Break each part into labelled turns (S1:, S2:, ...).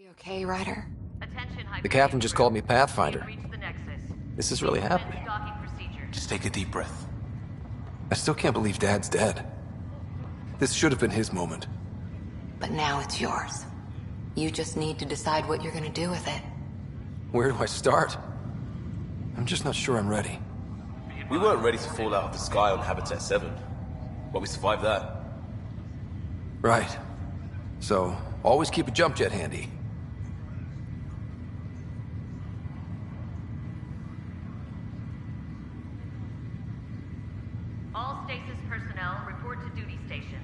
S1: Be okay, Ryder?
S2: The captain just called me Pathfinder.
S3: Reach the Nexus.
S2: This is really happening.
S3: Docking procedures.
S4: Just take a deep breath.
S2: I still can't believe Dad's dead. This should have been his moment.
S1: But now it's yours. You just need to decide what you're gonna do with it.
S2: Where do I start? I'm just not sure I'm ready.
S4: We weren't ready to fall out of the sky on Habitat 7, but we survived that.
S2: Right. So, always keep a jump jet handy.
S3: All stasis personnel report to duty stations.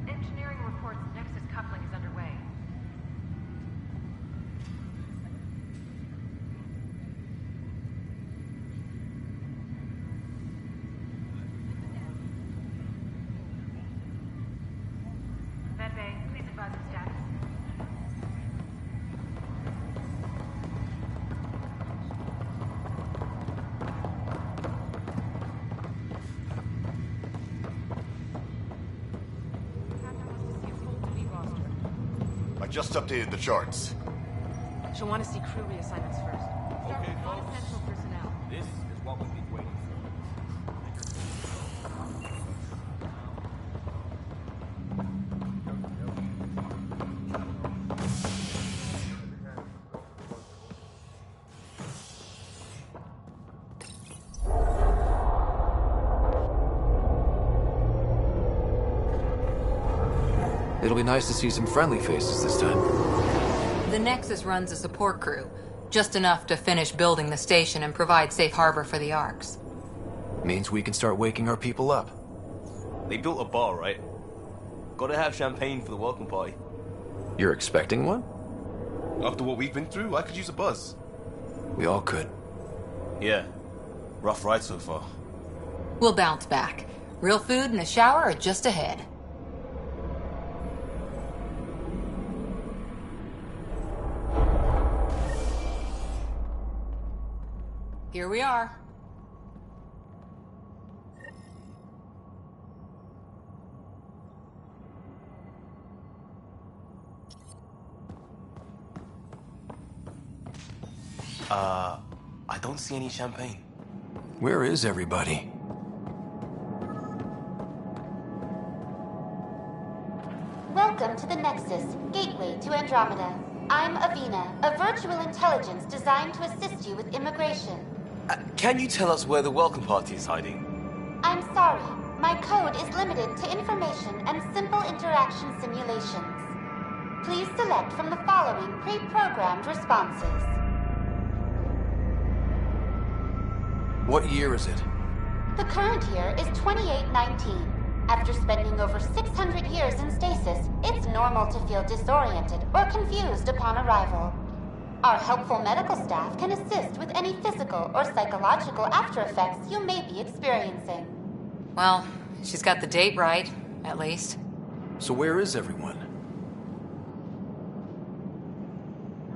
S3: Engineering reports Nexus coupling is underway. Medbay, please advise of status.
S5: I just updated the charts.
S6: She'll want to see crew reassignments first.
S4: Okay, folks.
S6: Non-essential personnel.
S4: This is what we've been waiting for.
S2: It'll be nice to see some friendly faces this time.
S1: The Nexus runs a support crew, just enough to finish building the station and provide safe harbor for the Arks.
S2: Means we can start waking our people up.
S4: They built a bar, right? Gotta have champagne for the welcome party.
S2: You're expecting one?
S4: After what we've been through, I could use a buzz.
S2: We all could.
S4: Yeah. Rough ride so far.
S1: We'll bounce back. Real food and a shower are just ahead. Here we are.
S4: I don't see any champagne.
S2: Where is everybody?
S7: Welcome to the Nexus, gateway to Andromeda. I'm Avina, a virtual intelligence designed to assist you with immigration.
S4: Can you tell us where the welcome party is hiding?
S7: I'm sorry, my code is limited to information and simple interaction simulations. Please select from the following pre-programmed responses.
S2: What year is it?
S7: The current year is 2819. After spending over 600 years in stasis, it's normal to feel disoriented or confused upon arrival. Our helpful medical staff can assist with any physical or psychological after effects you may be experiencing.
S1: Well, she's got the date right, at least.
S2: So where is everyone?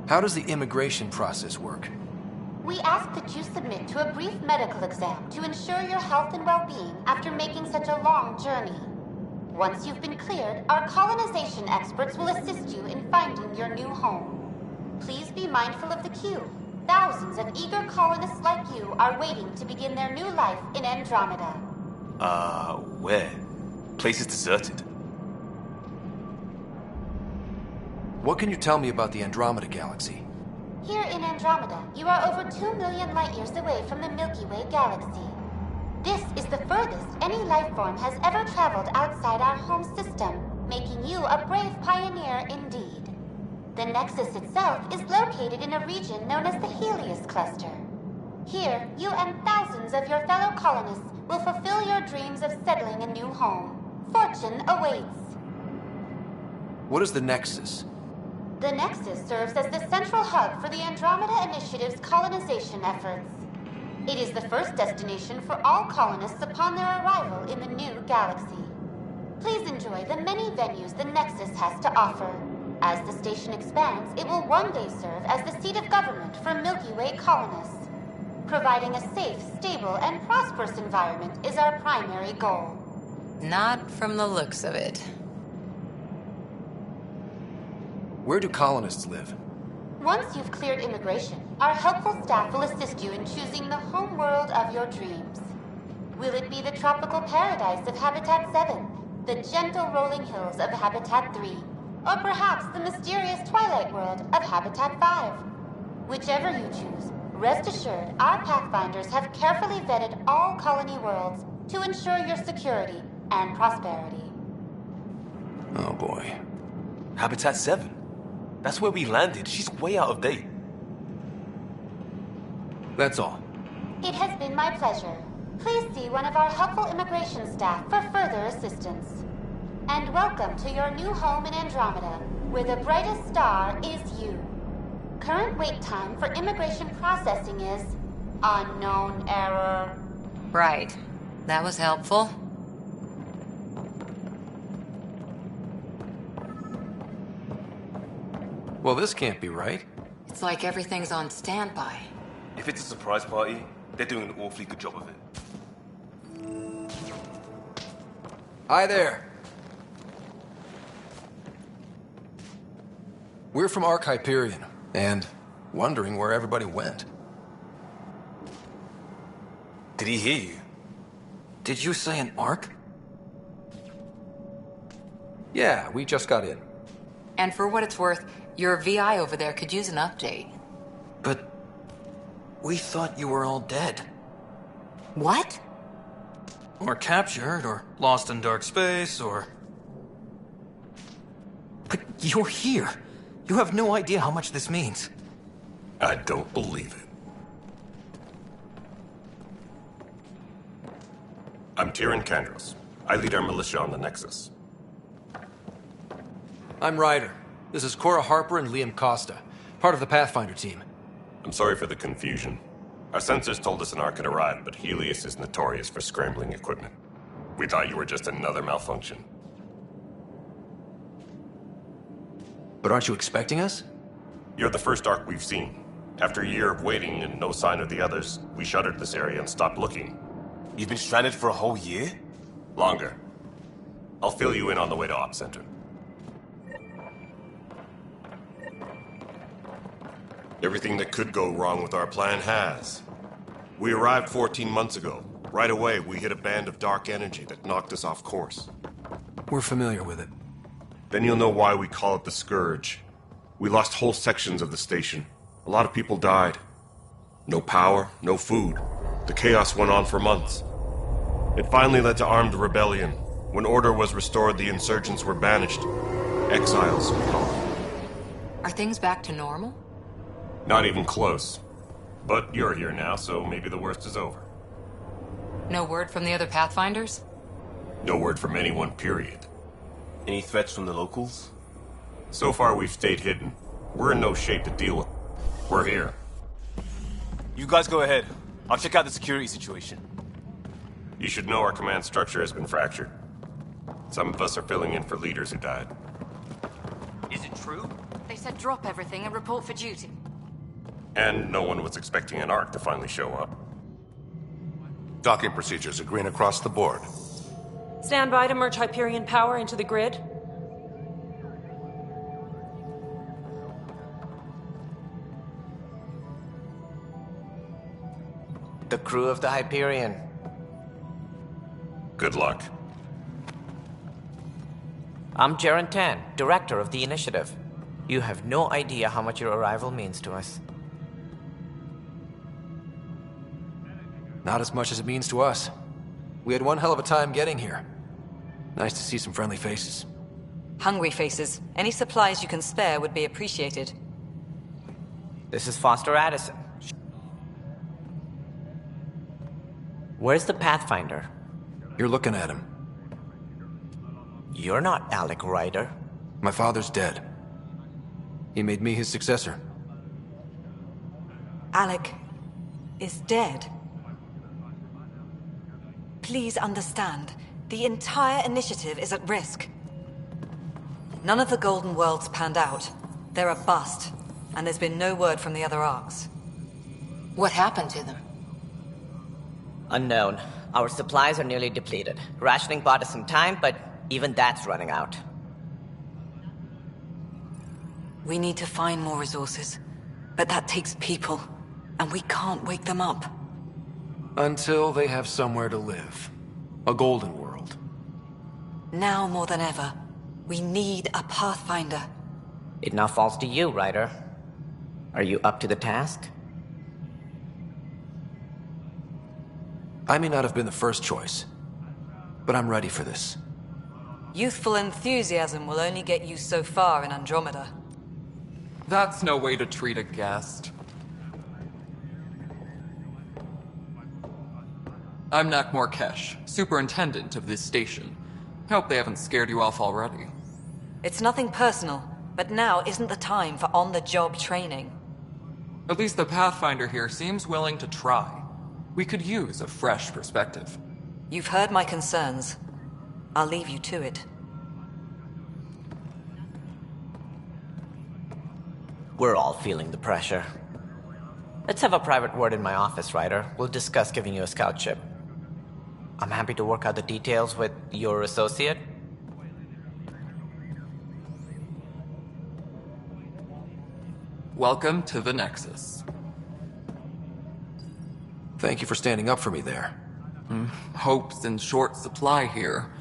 S2: How does the immigration process work?
S7: We ask that you submit to a brief medical exam to ensure your health and well-being after making such a long journey. Once you've been cleared, our colonization experts will assist you in finding your new home. Please be mindful of the queue. Thousands of eager colonists like you are waiting to begin their new life in Andromeda.
S4: Where? Place is deserted.
S2: What can you tell me about the Andromeda galaxy?
S7: Here in Andromeda, you are over 2 million light-years away from the Milky Way galaxy. This is the furthest any life form has ever traveled outside our home system, making you a brave pioneer indeed. The Nexus itself is located in a region known as the Helios Cluster. Here, you and thousands of your fellow colonists will fulfill your dreams of settling a new home. Fortune awaits.
S2: What is the Nexus?
S7: The Nexus serves as the central hub for the Andromeda Initiative's colonization efforts. It is the first destination for all colonists upon their arrival in the new galaxy. Please enjoy the many venues the Nexus has to offer. As the station expands, it will one day serve as the seat of government for Milky Way colonists. Providing a safe, stable, and prosperous environment is our primary goal.
S1: Not from the looks of it.
S2: Where do colonists live?
S7: Once you've cleared immigration, our helpful staff will assist you in choosing the home world of your dreams. Will it be the tropical paradise of Habitat 7, the gentle rolling hills of Habitat 3, or perhaps the mysterious twilight world of Habitat 5? Whichever you choose, rest assured our Pathfinders have carefully vetted all colony worlds to ensure your security and prosperity.
S2: Oh boy.
S4: Habitat 7? That's where we landed. She's way out of date.
S2: That's all.
S7: It has been my pleasure. Please see one of our helpful immigration staff for further assistance. And welcome to your new home in Andromeda, where the brightest star is you. Current wait time for immigration processing is unknown error.
S1: Right. That was helpful.
S2: Well, this can't be right.
S1: It's like everything's on standby.
S4: If it's a surprise party, they're doing an awfully good job of it.
S2: Hi there. We're from Ark Hyperion, and wondering where everybody went.
S4: Did he hear you?
S2: Did you say an Ark? Yeah, we just got in.
S1: And for what it's worth, your VI over there could use an update.
S2: But we thought you were all dead.
S1: What?
S8: Or captured, or lost in dark space, or... But you're here. You have no idea how much this means.
S9: I don't believe it. I'm Tyrion Kandros. I lead our militia on the Nexus.
S2: I'm Ryder. This is Cora Harper and Liam Costa, part of the Pathfinder team.
S9: I'm sorry for the confusion. Our sensors told us an Ark had arrived, but Helios is notorious for scrambling equipment. We thought you were just another malfunction.
S2: But aren't you expecting us?
S9: You're the first Ark we've seen. After a year of waiting and no sign of the others, we shuttered this area and stopped looking.
S4: You've been stranded for a whole year?
S9: Longer. I'll fill you in on the way to Op Center. Everything that could go wrong with our plan has. We arrived 14 months ago. Right away, we hit a band of dark energy that knocked us off course.
S2: We're familiar with it.
S9: Then you'll know why we call it the Scourge. We lost whole sections of the station. A lot of people died. No power, no food. The chaos went on for months. It finally led to armed rebellion. When order was restored, the insurgents were banished. Exiles, we call them.
S1: Are things back to normal?
S9: Not even close. But you're here now, so maybe the worst is over.
S1: No word from the other Pathfinders?
S9: No word from anyone, period.
S4: Any threats from the locals?
S9: So far, we've stayed hidden. We're in no shape to deal with. We're here.
S4: You guys go ahead. I'll check out the security situation.
S9: You should know our command structure has been fractured. Some of us are filling in for leaders who died.
S6: Is it true? They said drop everything and report for duty.
S9: And no one was expecting an Ark to finally show up.
S5: Docking procedures are green across the board.
S6: Stand by to merge Hyperion power into the grid.
S10: The crew of the Hyperion.
S9: Good luck.
S10: I'm Jaren Tan, director of the initiative. You have no idea how much your arrival means to us.
S2: Not as much as it means to us. We had one hell of a time getting here. Nice to see some friendly faces.
S11: Hungry faces. Any supplies you can spare would be appreciated.
S10: This is Foster Addison. Where's the Pathfinder?
S2: You're looking at him.
S10: You're not Alec Ryder.
S2: My father's dead. He made me his successor.
S11: Alec is dead. Please understand, the entire initiative is at risk. None of the Golden Worlds panned out. They're a bust, and there's been no word from the other arcs.
S1: What happened to them?
S10: Unknown. Our supplies are nearly depleted. Rationing bought us some time, but even that's running out.
S11: We need to find more resources. But that takes people. And we can't wake them up.
S2: Until they have somewhere to live. A golden world.
S11: Now more than ever, we need a Pathfinder.
S10: It now falls to you, Ryder. Are you up to the task?
S2: I may not have been the first choice, but I'm ready for this.
S11: Youthful enthusiasm will only get you so far in Andromeda.
S12: That's no way to treat a guest. I'm Nakmor Kesh, superintendent of this station. Hope they haven't scared you off already.
S11: It's nothing personal, but now isn't the time for on-the-job training.
S12: At least the Pathfinder here seems willing to try. We could use a fresh perspective.
S11: You've heard my concerns. I'll leave you to it.
S10: We're all feeling the pressure. Let's have a private word in my office, Ryder. We'll discuss giving you a scout ship. I'm happy to work out the details with your associate.
S12: Welcome to the Nexus.
S2: Thank you for standing up for me there.
S12: Hope's in short supply here.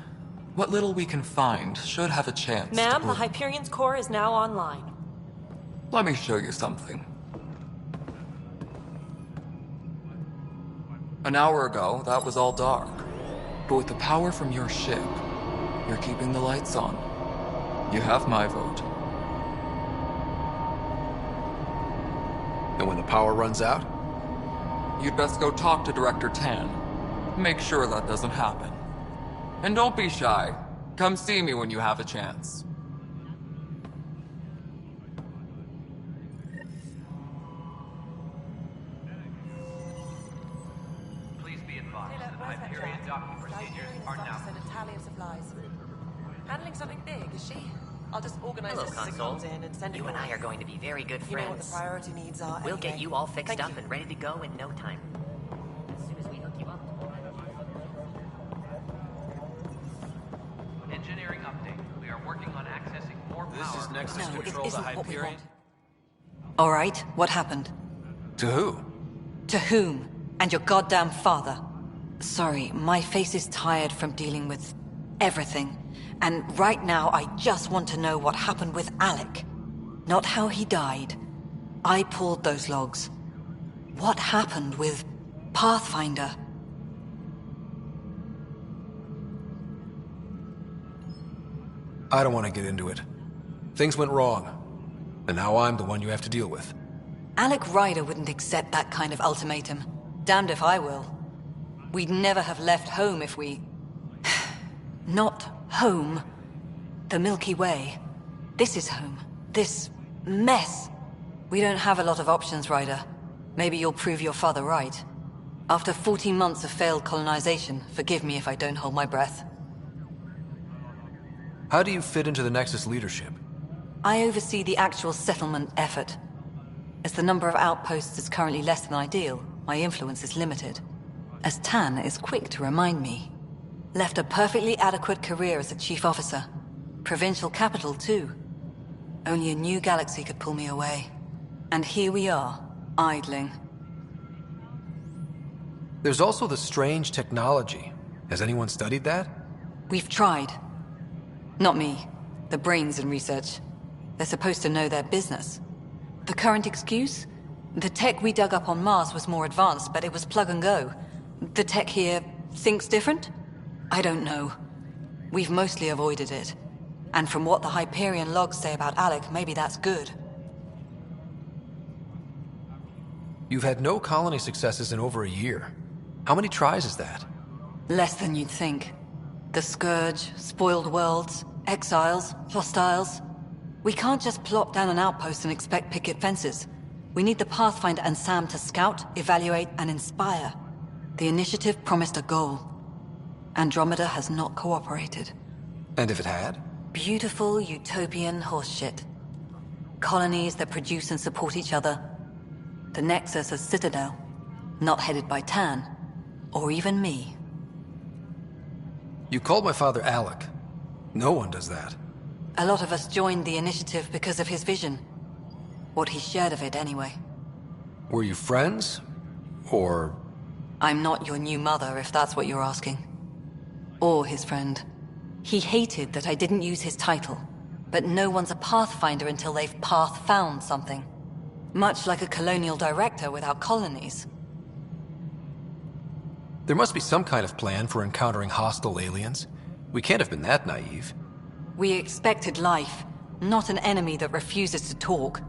S12: What little we can find should have a chance.
S13: Ma'am, the Hyperion's core is now online.
S12: Let me show you something. An hour ago, that was all dark. But with the power from your ship, you're keeping the lights on. You have my vote.
S2: And when the power runs out?
S12: You'd best go talk to Director Tan. Make sure that doesn't happen. And don't be shy. Come see me when you have a chance.
S14: Please be advised that Hyperion docking procedures are now...
S13: Send a tally of supplies. Handling something big, is she? I'll just organize
S15: Hello,
S13: this as it
S15: Console.
S13: comes in and send it
S15: You and
S13: over.
S15: I are going to be very good
S13: You know what the
S15: friends.
S13: priority needs are.
S15: We'll get
S13: anyway.
S15: you all fixed
S13: Thank
S15: up
S13: you.
S15: and ready to go in no time. As soon as we hook you up.
S14: Engineering update. We are working on accessing more power.
S4: This is Nexus
S11: No, it
S4: Control to
S11: isn't what we
S4: Hyperion.
S11: want. All right, what happened?
S2: To who?
S11: To whom? And your goddamn father. Sorry, my face is tired from dealing with everything. And right now, I just want to know what happened with Alec. Not how he died. I pulled those logs. What happened with Pathfinder?
S2: I don't want to get into it. Things went wrong. And now I'm the one you have to deal with.
S11: Alec Ryder wouldn't accept that kind of ultimatum. Damned if I will. We'd never have left home if we... Not home. The Milky Way. This is home. This mess. We don't have a lot of options, Ryder. Maybe you'll prove your father right. After 14 months of failed colonization, forgive me if I don't hold my breath.
S2: How do you fit into the Nexus leadership?
S11: I oversee the actual settlement effort. As the number of outposts is currently less than ideal, my influence is limited. As Tan is quick to remind me. Left a perfectly adequate career as a chief officer. Provincial capital, too. Only a new galaxy could pull me away. And here we are, idling.
S2: There's also the strange technology. Has anyone studied that?
S11: We've tried. Not me. The brains in research. They're supposed to know their business. The current excuse? The tech we dug up on Mars was more advanced, but it was plug and go. The tech here thinks different? I don't know. We've mostly avoided it. And from what the Hyperion logs say about Alec, maybe that's good.
S2: You've had no colony successes in over a year. How many tries is that?
S11: Less than you'd think. The Scourge, spoiled worlds, exiles, hostiles. We can't just plop down an outpost and expect picket fences. We need the Pathfinder and Sam to scout, evaluate, and inspire. The initiative promised a goal. Andromeda has not cooperated.
S2: And if it had?
S11: Beautiful utopian horseshit. Colonies that produce and support each other. The Nexus a citadel, not headed by Tan. or even me.
S2: You called my father Alec. No one does that.
S11: A lot of us joined the initiative because of his vision. What he shared of it, anyway.
S2: Were you friends? Or...
S11: I'm not your new mother, if that's what you're asking. Or his friend. He hated that I didn't use his title. But no one's a pathfinder until they've path-found something. Much like a colonial director without colonies.
S2: There must be some kind of plan for encountering hostile aliens. We can't have been that naive.
S11: We expected life, not an enemy that refuses to talk.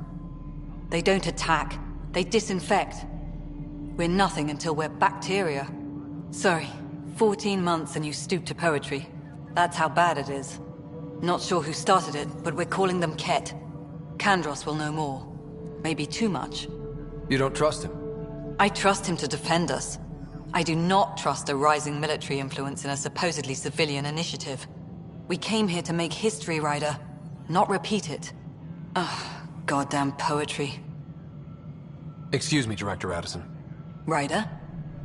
S11: They don't attack, they disinfect. We're nothing until we're bacteria. Sorry, 14 months and you stoop to poetry. That's how bad it is. Not sure who started it, but we're calling them Ket. Kandros will know more. Maybe too much.
S2: You don't trust him?
S11: I trust him to defend us. I do not trust a rising military influence in a supposedly civilian initiative. We came here to make history, Ryder, not repeat it. Ugh, goddamn poetry.
S2: Excuse me, Director Addison.
S11: Ryder?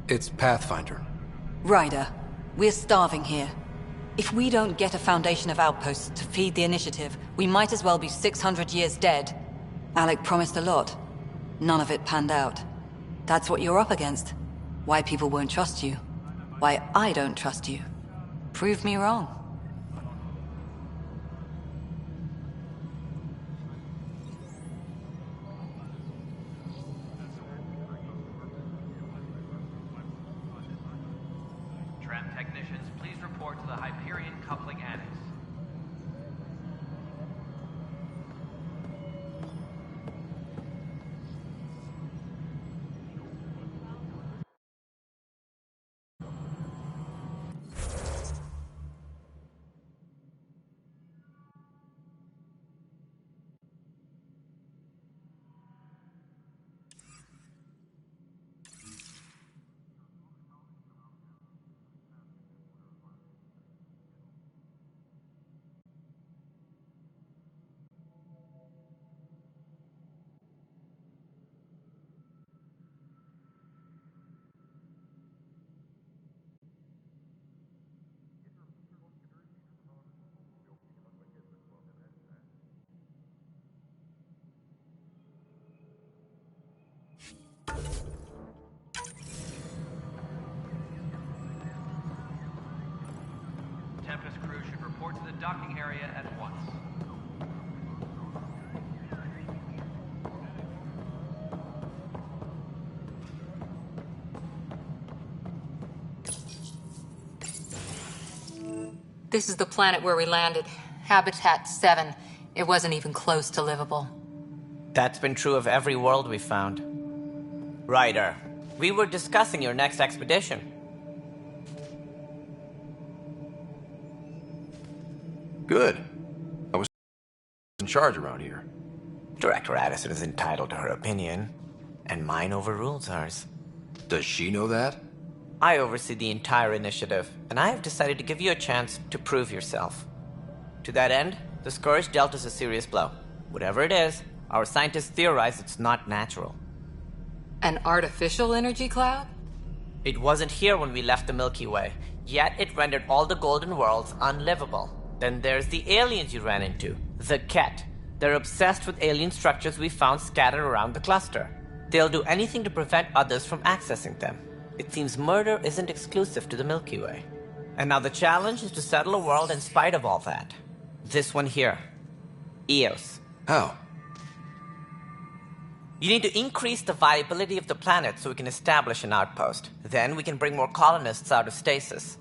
S2: It's Pathfinder.
S11: Ryder, we're starving here. If we don't get a foundation of outposts to feed the initiative, we might as well be 600 years dead. Alec promised a lot. None of it panned out. That's what you're up against. Why people won't trust you. Why I don't trust you. Prove me wrong.
S14: Tram technicians, please report to the Hyperion Coupling Annex. Tempest crew should report to the docking area at once.
S1: This is the planet where we landed. Habitat 7. It wasn't even close to livable.
S10: That's been true of every world we've found. Ryder, we were discussing your next expedition.
S2: Good. I was in charge around here.
S10: Director Addison is entitled to her opinion, and mine overrules hers.
S2: Does she know that?
S10: I oversee the entire initiative, and I have decided to give you a chance to prove yourself. To that end, the Scourge dealt us a serious blow. Whatever it is, our scientists theorize it's not natural.
S1: An artificial energy cloud?
S10: It wasn't here when we left the Milky Way, yet it rendered all the golden worlds unlivable. Then there's the aliens you ran into, the Ket. They're obsessed with alien structures we found scattered around the cluster. They'll do anything to prevent others from accessing them. It seems murder isn't exclusive to the Milky Way. And now the challenge is to settle a world in spite of all that. This one here. Eos.
S2: How?
S10: You need to increase the viability of the planet so we can establish an outpost. Then we can bring more colonists out of stasis.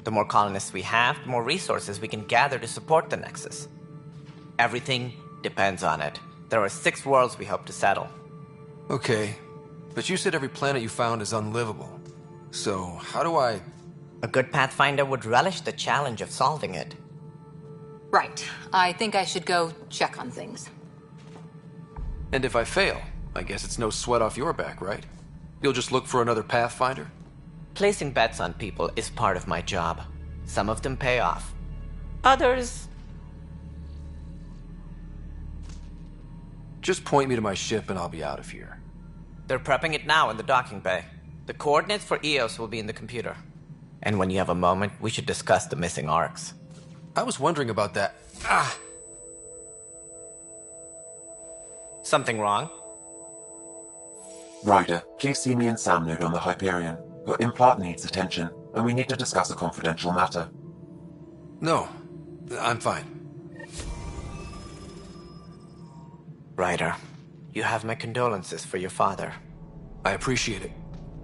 S10: The more colonists we have, the more resources we can gather to support the Nexus. Everything depends on it. There are 6 worlds we hope to settle.
S2: Okay, but you said every planet you found is unlivable. So, how do I...
S10: A good Pathfinder would relish the challenge of solving it.
S1: Right. I think I should go check on things.
S2: And if I fail, I guess it's no sweat off your back, right? You'll just look for another Pathfinder?
S10: Placing bets on people is part of my job. Some of them pay off. Others...
S2: Just point me to my ship and I'll be out of here.
S10: They're prepping it now in the docking bay. The The coordinates for EOS will be in the computer. And when you have a moment, we should discuss the missing arcs.
S2: I was wondering about that.
S10: Something wrong?
S16: Ryder, please see me and Sam node on the Hyperion. Your implant needs attention, and we need to discuss a confidential matter.
S2: No, I'm fine.
S10: Ryder, you have my condolences for your father.
S2: I appreciate it.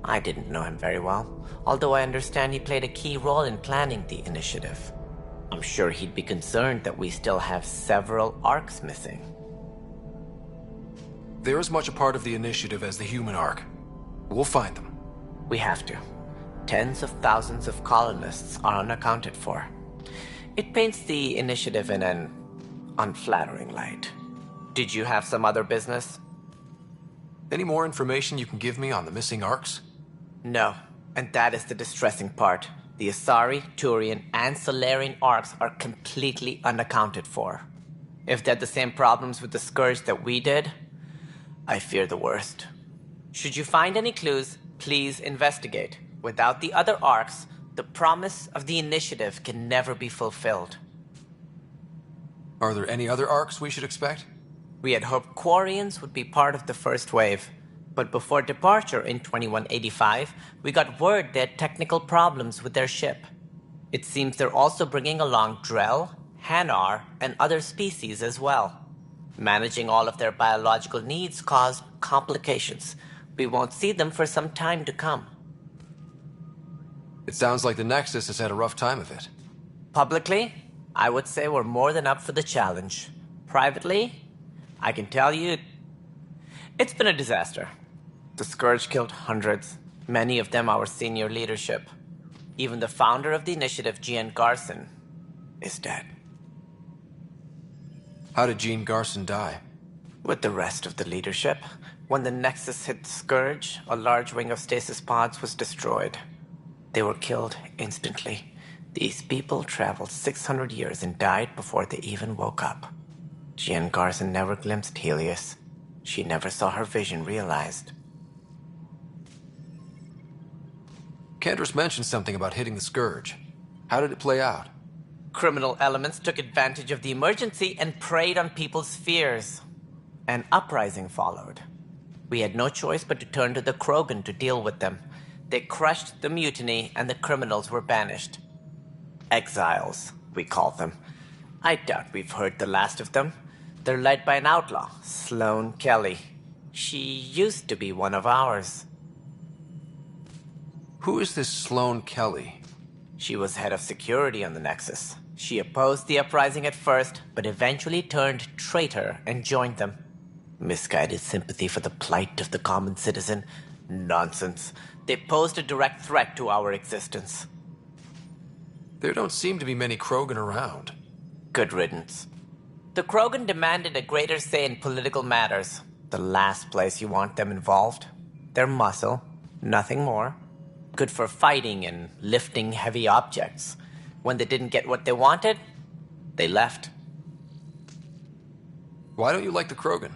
S10: I didn't know him very well, although I understand he played a key role in planning the initiative. I'm sure he'd be concerned that we still have several arcs missing.
S2: They're as much a part of the initiative as the human arc. We'll find them.
S10: We have to. Tens of thousands of colonists are unaccounted for. It paints the initiative in an unflattering light. Did you have some other business?
S2: Any more information you can give me on the missing arcs?
S10: No, and that is the distressing part. The Asari, Turian, and Solarian arcs are completely unaccounted for. If they had the same problems with the Scourge that we did, I fear the worst. Should you find any clues, please investigate. Without the other arcs, the promise of the initiative can never be fulfilled.
S2: Are there any other arcs we should expect?
S10: We had hoped Quarians would be part of the first wave, but before departure in 2185, we got word they had technical problems with their ship. It seems they're also bringing along Drell, Hanar, and other species as well. Managing all of their biological needs caused complications. We won't see them for some time to come.
S2: It sounds like the Nexus has had a rough time of it.
S10: Publicly, I would say we're more than up for the challenge. Privately, I can tell you, it's been a disaster. The Scourge killed hundreds, many of them our senior leadership. Even the founder of the initiative, Gian Garson, is dead.
S2: How did Jean Garson die?
S10: With the rest of the leadership, when the Nexus hit the Scourge, a large wing of stasis pods was destroyed. They were killed instantly. These people traveled 600 years and died before they even woke up. Jean Garson never glimpsed Helios. She never saw her vision realized.
S2: Kendris mentioned something about hitting the Scourge. How did it play out?
S10: Criminal elements took advantage of the emergency and preyed on people's fears. An uprising followed. We had no choice but to turn to the Krogan to deal with them. They crushed the mutiny and the criminals were banished. Exiles, we call them. I doubt we've heard the last of them. They're led by an outlaw, Sloane Kelly. She used to be one of ours.
S2: Who is this Sloane Kelly?
S10: She was head of security on the Nexus. She opposed the uprising at first, but eventually turned traitor and joined them. Misguided sympathy for the plight of the common citizen? Nonsense. They posed a direct threat to our existence.
S2: There don't seem to be many Krogan around.
S10: Good riddance. The Krogan demanded a greater say in political matters. The last place you want them involved. They're muscle, nothing more. Good for fighting and lifting heavy objects. When they didn't get what they wanted, they left.
S2: Why don't you like the Krogan?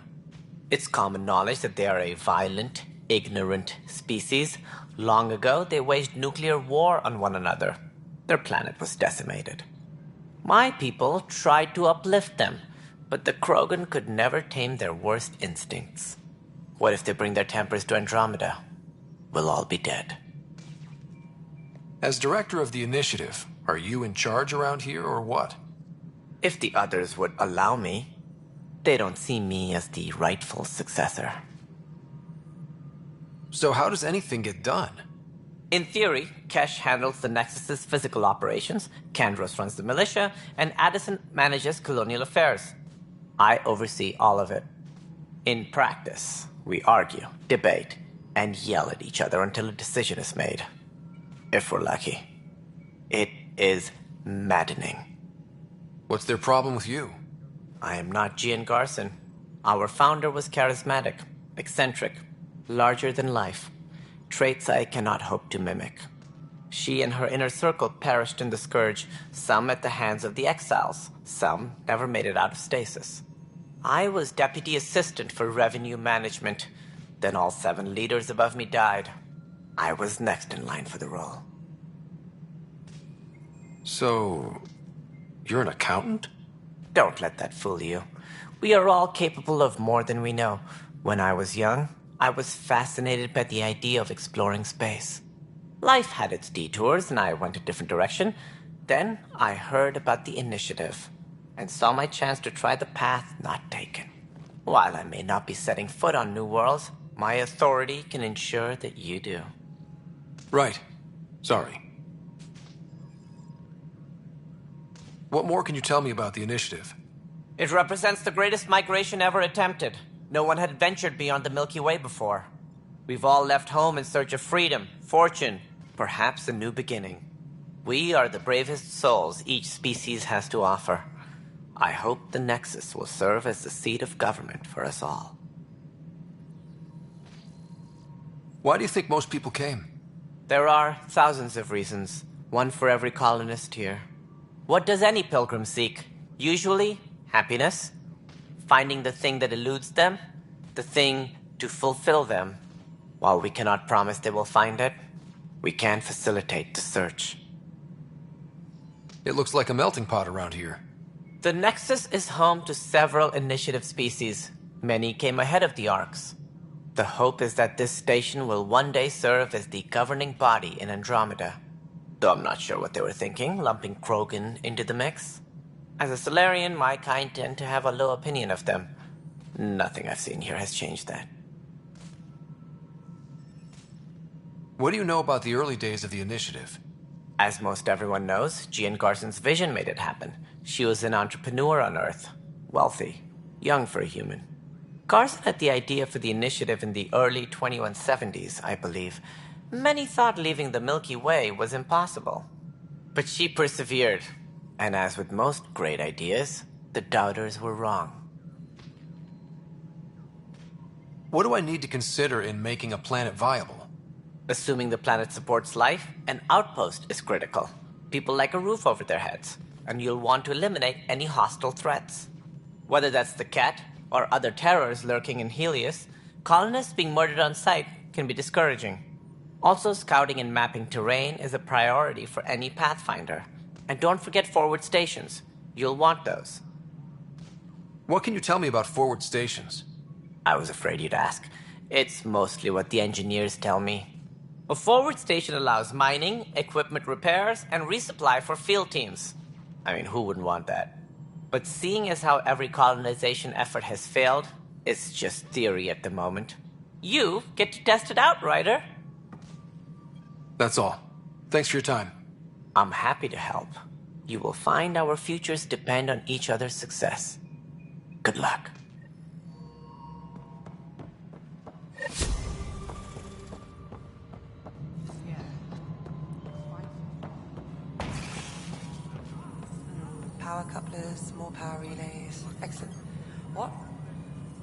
S10: It's common knowledge that they are a violent, ignorant species. Long ago, they waged nuclear war on one another. Their planet was decimated. My people tried to uplift them, but the Krogan could never tame their worst instincts. What if they bring their tempers to Andromeda? We'll all be dead.
S2: As director of the initiative, are you in charge around here or what?
S10: If the others would allow me, they don't see me as the rightful successor.
S2: So how does anything get done?
S10: In theory, Kesh handles the Nexus's physical operations, Kandros runs the militia, and Addison manages colonial affairs. I oversee all of it. In practice, we argue, debate, and yell at each other until a decision is made. If we're lucky. It is maddening.
S2: What's their problem with you?
S10: I am not Gian Garson. Our founder was charismatic, eccentric, larger than life. Traits I cannot hope to mimic. She and her inner circle perished in the Scourge, some at the hands of the exiles, some never made it out of stasis. I was deputy assistant for revenue management. Then all 7 leaders above me died. I was next in line for the role.
S2: So, you're an accountant?
S10: Don't let that fool you. We are all capable of more than we know. When I was young, I was fascinated by the idea of exploring space. Life had its detours, and I went a different direction. Then I heard about the initiative, and saw my chance to try the path not taken. While I may not be setting foot on new worlds, my authority can ensure that you do.
S2: Right. Sorry. What more can you tell me about the initiative?
S10: It represents the greatest migration ever attempted. No one had ventured beyond the Milky Way before. We've all left home in search of freedom, fortune, perhaps a new beginning. We are the bravest souls each species has to offer. I hope the Nexus will serve as the seat of government for us all.
S2: Why do you think most people came?
S10: There are thousands of reasons, one for every colonist here. What does any pilgrim seek? Usually, happiness. Finding the thing that eludes them. The thing to fulfill them. While we cannot promise they will find it, we can facilitate the search.
S2: It looks like a melting pot around here.
S10: The Nexus is home to several initiative species. Many came ahead of the Arks. The hope is that this station will one day serve as the governing body in Andromeda. Though I'm not sure what they were thinking, lumping Krogan into the mix. As a Solarian, my kind tend to have a low opinion of them. Nothing I've seen here has changed that.
S2: What do you know about the early days of the initiative?
S10: As most everyone knows, Jean Garson's vision made it happen. She was an entrepreneur on Earth. Wealthy. Young for a human. Garson had the idea for the initiative in the early 2170s, I believe. Many thought leaving the Milky Way was impossible. But she persevered. And as with most great ideas, the doubters were wrong.
S2: What do I need to consider in making a planet viable?
S10: Assuming the planet supports life, an outpost is critical. People like a roof over their heads, and you'll want to eliminate any hostile threats. Whether that's the Cat, or other terrors lurking in Helios, colonists being murdered on sight can be discouraging. Also, scouting and mapping terrain is a priority for any Pathfinder. And don't forget forward stations. You'll want those.
S2: What can you tell me about forward stations?
S10: I was afraid you'd ask. It's mostly what the engineers tell me. A forward station allows mining, equipment repairs, and resupply for field teams. I mean, who wouldn't want that? But seeing as how every colonization effort has failed, it's just theory at the moment. You get to test it out, Ryder.
S2: That's all. Thanks for your time.
S10: I'm happy to help. You will find our futures depend on each other's success. Good luck.
S13: Power couplers, more power relays. Excellent. What?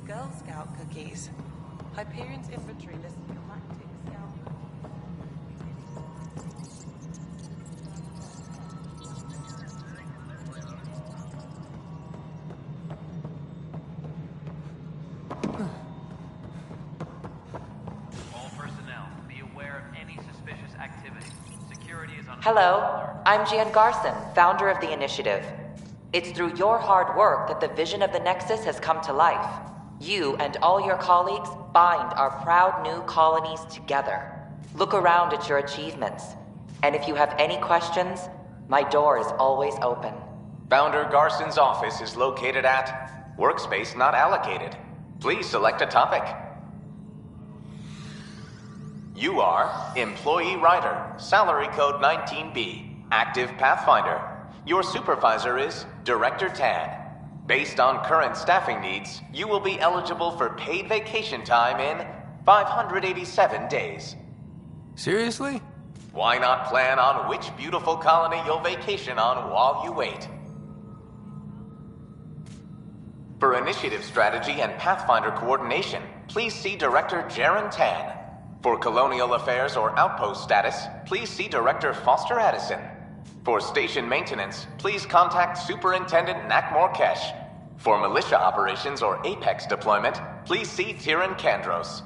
S13: Girl Scout cookies. Hyperion's inventory lists galactic scout.
S14: All personnel, be aware of any suspicious activity. Security is on.
S17: Hello, I'm Jean Garson, founder of the initiative. It's through your hard work that the vision of the Nexus has come to life. You and all your colleagues bind our proud new colonies together. Look around at your achievements. And if you have any questions, my door is always open.
S14: Founder Garson's office is located at Workspace Not Allocated. Please select a topic. You are Employee Rider, Salary Code 19B, Active Pathfinder. Your supervisor is Director Tan. Based on current staffing needs, you will be eligible for paid vacation time in 587 days.
S2: Seriously?
S14: Why not plan on which beautiful colony you'll vacation on while you wait? For initiative strategy and Pathfinder coordination, please see Director Jaren Tan. For colonial affairs or outpost status, please see Director Foster Addison. For station maintenance, please contact Superintendent Nakmor Kesh. For militia operations or Apex deployment, please see Tyran Kandros.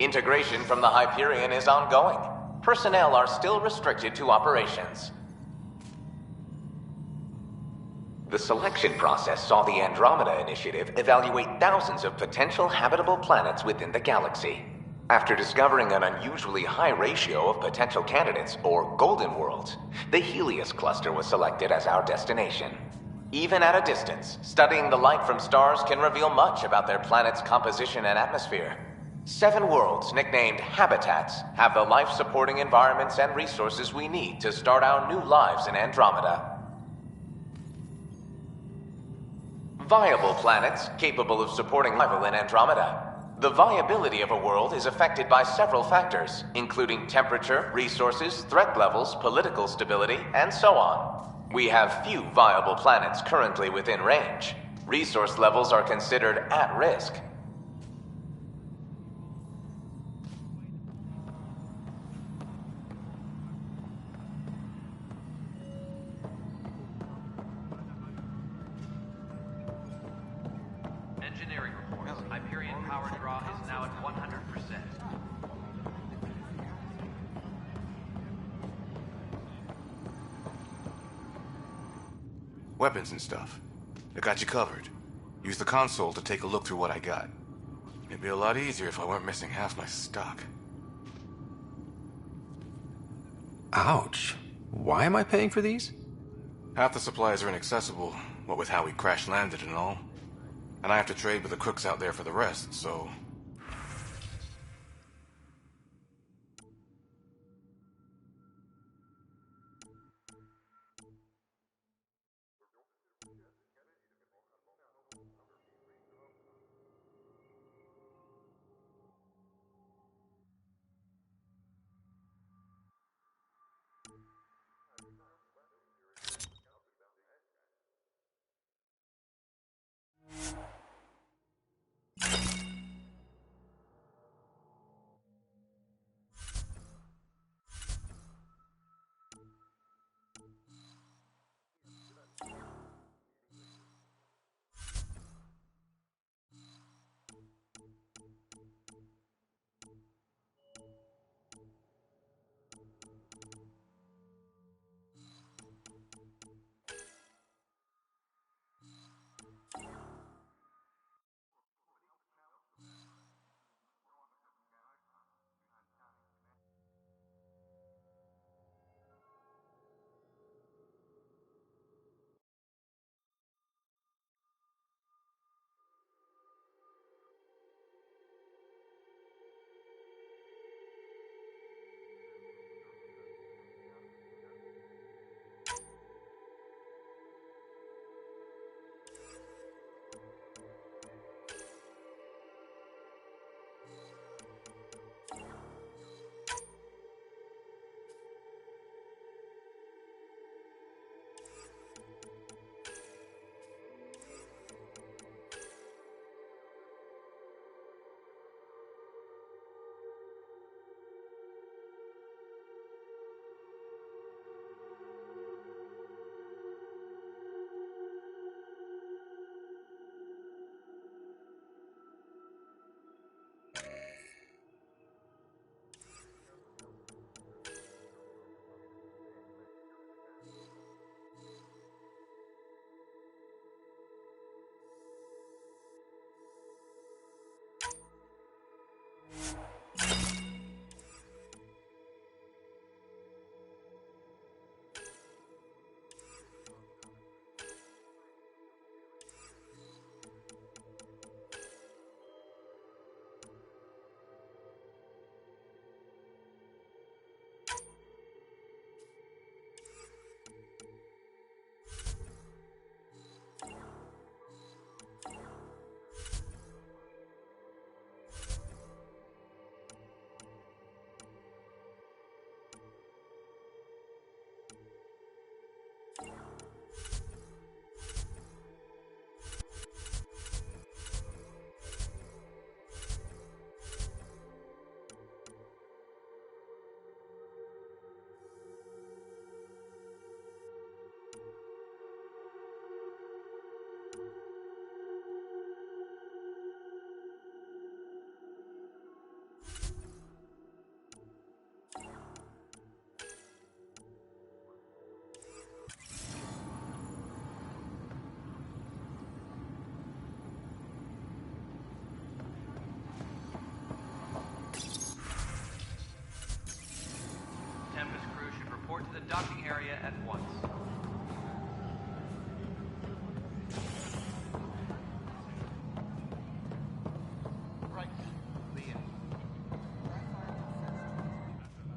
S14: Integration from the Hyperion is ongoing. Personnel are still restricted to operations. The selection process saw the Andromeda Initiative evaluate thousands of potential habitable planets within the galaxy. After discovering an unusually high ratio of potential candidates, or golden worlds, the Helios cluster was selected as our destination. Even at a distance, studying the light from stars can reveal much about their planet's composition and atmosphere. 7 worlds, nicknamed habitats, have the life-supporting environments and resources we need to start our new lives in Andromeda. Viable planets capable of supporting survival in Andromeda. The viability of a world is affected by several factors, including temperature, resources, threat levels, political stability, and so on. We have few viable planets currently within range. Resource levels are considered at risk.
S18: Engineering reports. Hyperion power draw is now at 100%.
S5: Weapons and stuff. I got you covered. Use the console to take a look through what I got. It'd be a lot easier if I weren't missing half my stock.
S2: Ouch. Why am I paying for these?
S5: Half the supplies are inaccessible, what with how we crash-landed and all. And I have to trade with the crooks out there for the rest, so...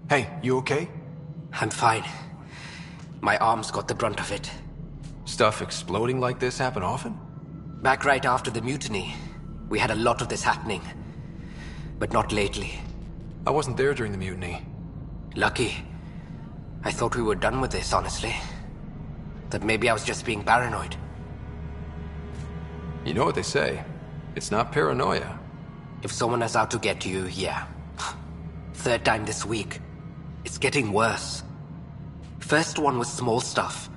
S2: Hey, you okay?
S19: I'm fine. My arms got the brunt of it.
S2: Stuff exploding like this happen often?
S19: Back right after the mutiny, we had a lot of this happening. But not lately.
S2: I wasn't there during the mutiny.
S19: Lucky. I thought we were done with this, honestly. That maybe I was just being paranoid.
S2: You know what they say. It's not paranoia.
S19: If someone is out to get you, yeah. Third time this week. It's getting worse. First one was small stuff.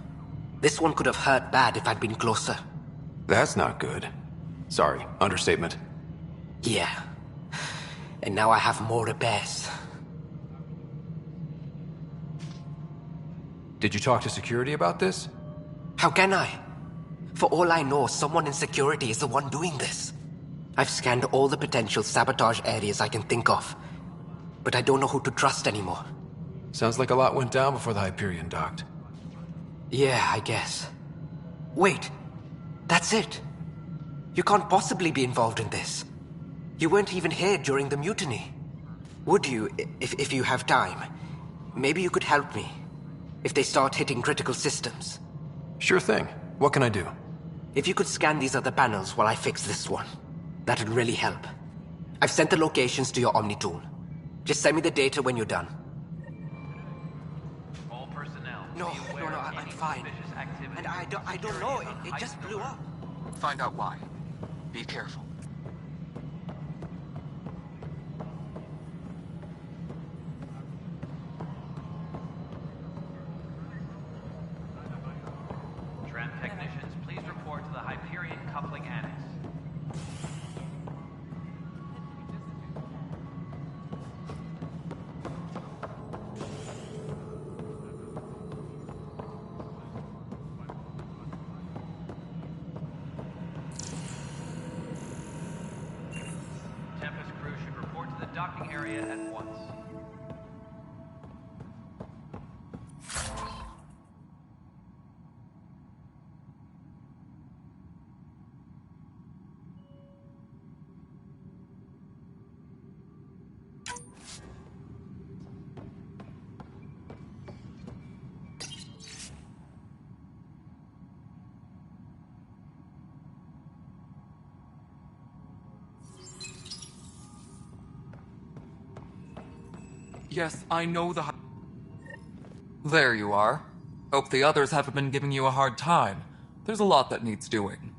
S19: This one could have hurt bad if I'd been closer.
S2: That's not good. Sorry, understatement.
S19: Yeah. And now I have more repairs.
S2: Did you talk to security about this?
S19: How can I? For all I know, someone in security is the one doing this. I've scanned all the potential sabotage areas I can think of. But I don't know who to trust anymore.
S2: Sounds like a lot went down before the Hyperion docked.
S19: Yeah, I guess. Wait. That's it. You can't possibly be involved in this. You weren't even here during the mutiny. Would you, if you have time? Maybe you could help me. If they start hitting critical systems.
S2: Sure thing. What can I do?
S19: If you could scan these other panels while I fix this one, that'd really help. I've sent the locations to your Omni tool. Just send me the data when you're done.
S18: All personnel.
S19: No, I'm fine. And I don't know, it just blew up.
S12: Find out why. Be careful.
S18: Tram technicians, please report to the Hyperion Coupling Annex. Tempest crew should report to the docking area at once.
S12: Yes, I know the... There you are. Hope the others haven't been giving you a hard time. There's a lot that needs doing.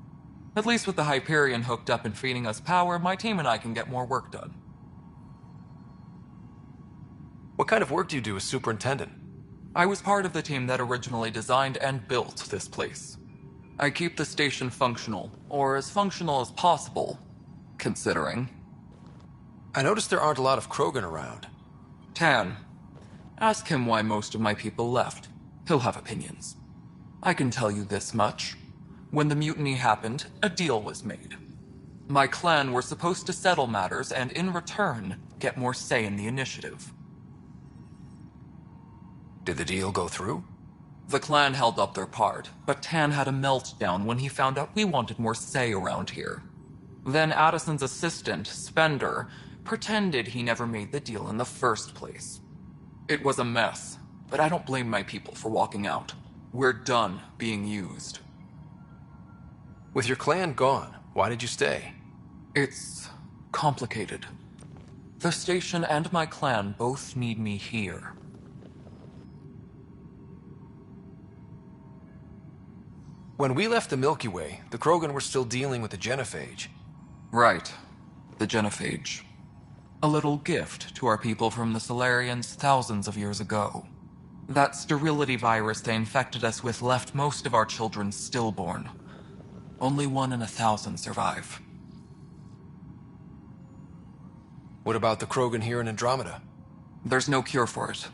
S12: At least with the Hyperion hooked up and feeding us power, my team and I can get more work done.
S2: What kind of work do you do as superintendent?
S12: I was part of the team that originally designed and built this place. I keep the station functional, or as functional as possible, considering.
S2: I noticed there aren't a lot of Krogan around.
S12: Tan. Ask him why most of my people left. He'll have opinions. I can tell you this much. When the mutiny happened, a deal was made. My clan were supposed to settle matters and, in return, get more say in the initiative.
S2: Did the deal go through?
S12: The clan held up their part, but Tan had a meltdown when he found out we wanted more say around here. Then Addison's assistant, Spender, pretended he never made the deal in the first place. It was a mess, but I don't blame my people for walking out. We're done being used.
S2: With your clan gone, why did you stay?
S12: It's complicated. The station and my clan both need me here.
S2: When we left the Milky Way, the Krogan were still dealing with the genophage.
S12: Right. The genophage. A little gift to our people from the Solarians thousands of years ago. That sterility virus they infected us with left most of our children stillborn. Only 1 in 1,000 survive.
S2: What about the Krogan here in Andromeda?
S12: There's no cure for it.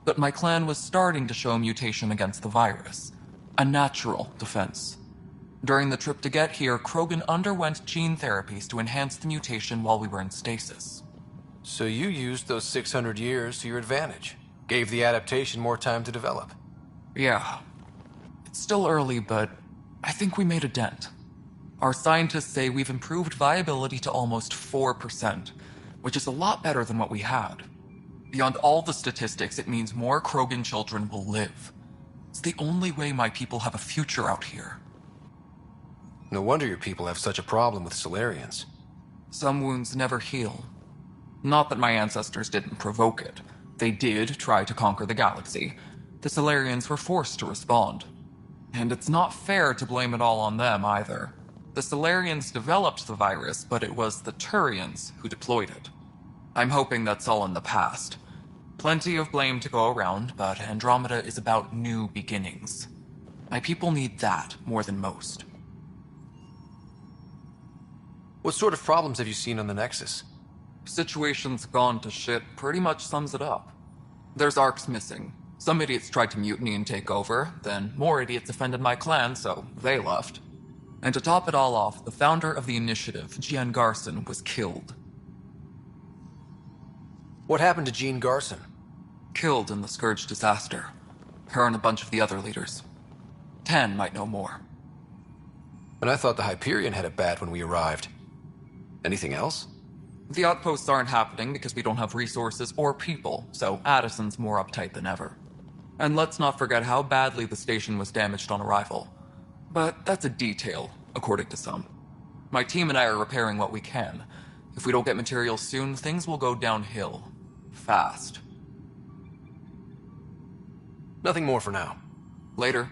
S12: But my clan was starting to show a mutation against the virus. A natural defense. During the trip to get here, Krogan underwent gene therapies to enhance the mutation while we were in stasis.
S2: So you used those 600 years to your advantage. Gave the adaptation more time to develop.
S12: Yeah. It's still early, but I think we made a dent. Our scientists say we've improved viability to almost 4%, which is a lot better than what we had. Beyond all the statistics, it means more Krogan children will live. It's the only way my people have a future out here.
S2: No wonder your people have such a problem with Solarians.
S12: Some wounds never heal. Not that my ancestors didn't provoke it. They did try to conquer the galaxy. The Solarians were forced to respond. And it's not fair to blame it all on them, either. The Solarians developed the virus, but it was the Turians who deployed it. I'm hoping that's all in the past. Plenty of blame to go around, but Andromeda is about new beginnings. My people need that more than most.
S2: What sort of problems have you seen on the Nexus?
S12: Situation's gone to shit pretty much sums it up. There's Arcs missing. Some idiots tried to mutiny and take over, then more idiots offended my clan, so they left. And to top it all off, the founder of the initiative, Jean Garson, was killed.
S2: What happened to Jean Garson?
S12: Killed in the Scourge disaster. Her and a bunch of the other leaders. Tan might know more.
S2: And I thought the Hyperion had it bad when we arrived. Anything else?
S12: The outposts aren't happening because we don't have resources or people, so Addison's more uptight than ever. And let's not forget how badly the station was damaged on arrival. But that's a detail, according to some. My team and I are repairing what we can. If we don't get materials soon, things will go downhill. Fast.
S2: Nothing more for now.
S12: Later.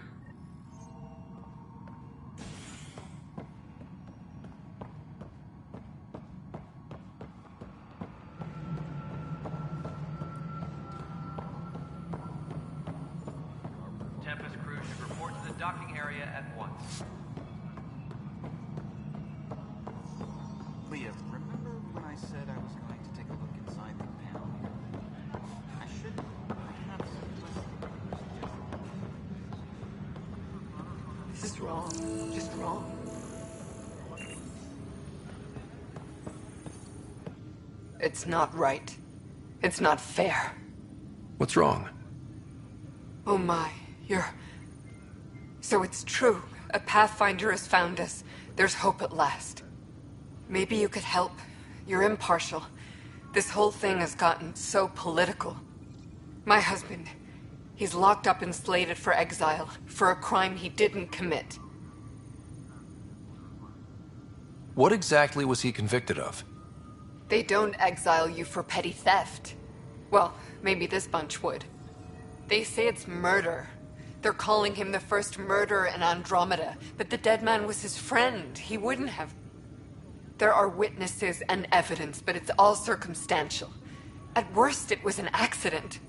S18: Tempest crew should report to the docking area at once.
S20: Leah, remember when I said I was going to take a look inside the pound? I should perhaps
S11: This is wrong. Just wrong. It's not right. It's not fair.
S2: What's wrong?
S11: Oh my, you're... So it's true. A Pathfinder has found us. There's hope at last. Maybe you could help. You're impartial. This whole thing has gotten so political. My husband, he's locked up and slated for exile for a crime he didn't commit.
S2: What exactly was he convicted of?
S11: They don't exile you for petty theft. Well, maybe this bunch would. They say it's murder. They're calling him the first murderer in Andromeda, but the dead man was his friend. He wouldn't have... There are witnesses and evidence, but it's all circumstantial. At worst, it was an accident.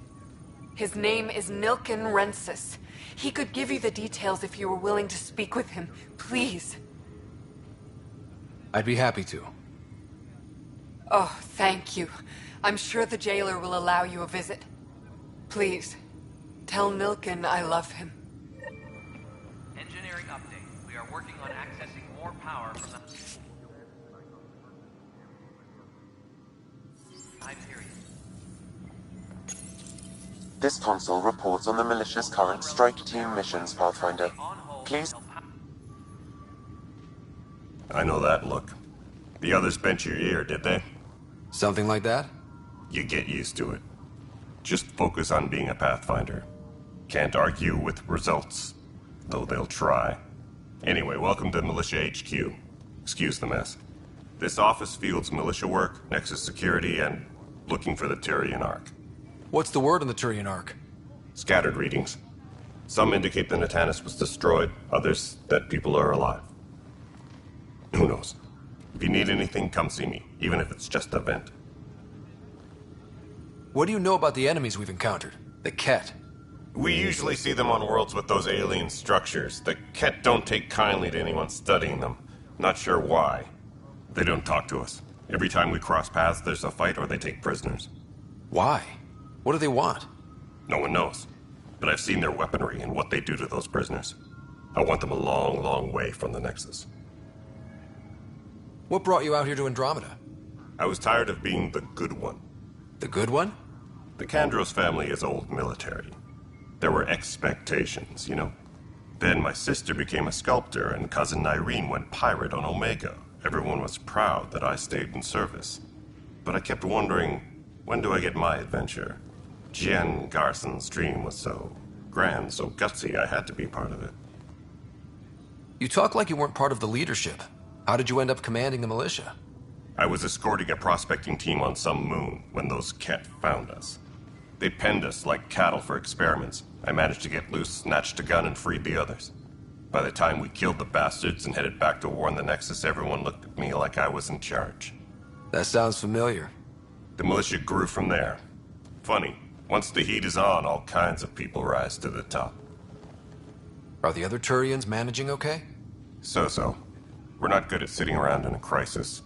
S11: His name is Nilken Rensis. He could give you the details if you were willing to speak with him. Please.
S2: I'd be happy to.
S11: Oh, thank you. I'm sure the jailer will allow you a visit. Please, tell Nilken I love him.
S18: Engineering update. We are working on accessing more power from the Hyperion.
S16: This console reports on the militia's current strike team missions, Pathfinder. Please...
S9: I know that look. The others bent your ear, did they?
S2: Something like that?
S9: You get used to it. Just focus on being a Pathfinder. Can't argue with results, though they'll try. Anyway, welcome to Militia HQ. Excuse the mess. This office fields militia work, Nexus security, and looking for the Turian Ark.
S2: What's the word on the Turian Ark?
S9: Scattered readings. Some indicate the Natanus was destroyed, others that people are alive. Who knows? If you need anything, come see me, even if it's just a vent.
S2: What do you know about the enemies we've encountered? The Ket?
S9: We usually see them on worlds with those alien structures. The Ket don't take kindly to anyone studying them. Not sure why. They don't talk to us. Every time we cross paths, there's a fight or they take prisoners.
S2: Why? What do they want?
S9: No one knows. But I've seen their weaponry and what they do to those prisoners. I want them a long, long way from the Nexus.
S2: What brought you out here to Andromeda?
S9: I was tired of being the good one.
S2: The good one?
S9: The Kandros family is old military. There were expectations, you know. Then my sister became a sculptor and cousin Irene went pirate on Omega. Everyone was proud that I stayed in service. But I kept wondering, When do I get my adventure? Jen Garson's dream was so grand, so gutsy, I had to be part of it.
S2: You talk like you weren't part of the leadership. How did you end up commanding the militia?
S9: I was escorting a prospecting team on some moon when those Ket found us. They penned us like cattle for experiments. I managed to get loose, snatched a gun, and freed the others. By the time we killed the bastards and headed back to warn the Nexus, everyone looked at me like I was in charge.
S2: That sounds familiar.
S9: The militia grew from there. Funny, once the heat is on, all kinds of people rise to the top.
S2: Are the other Turians managing okay?
S9: So-so. We're not good at sitting around in a crisis.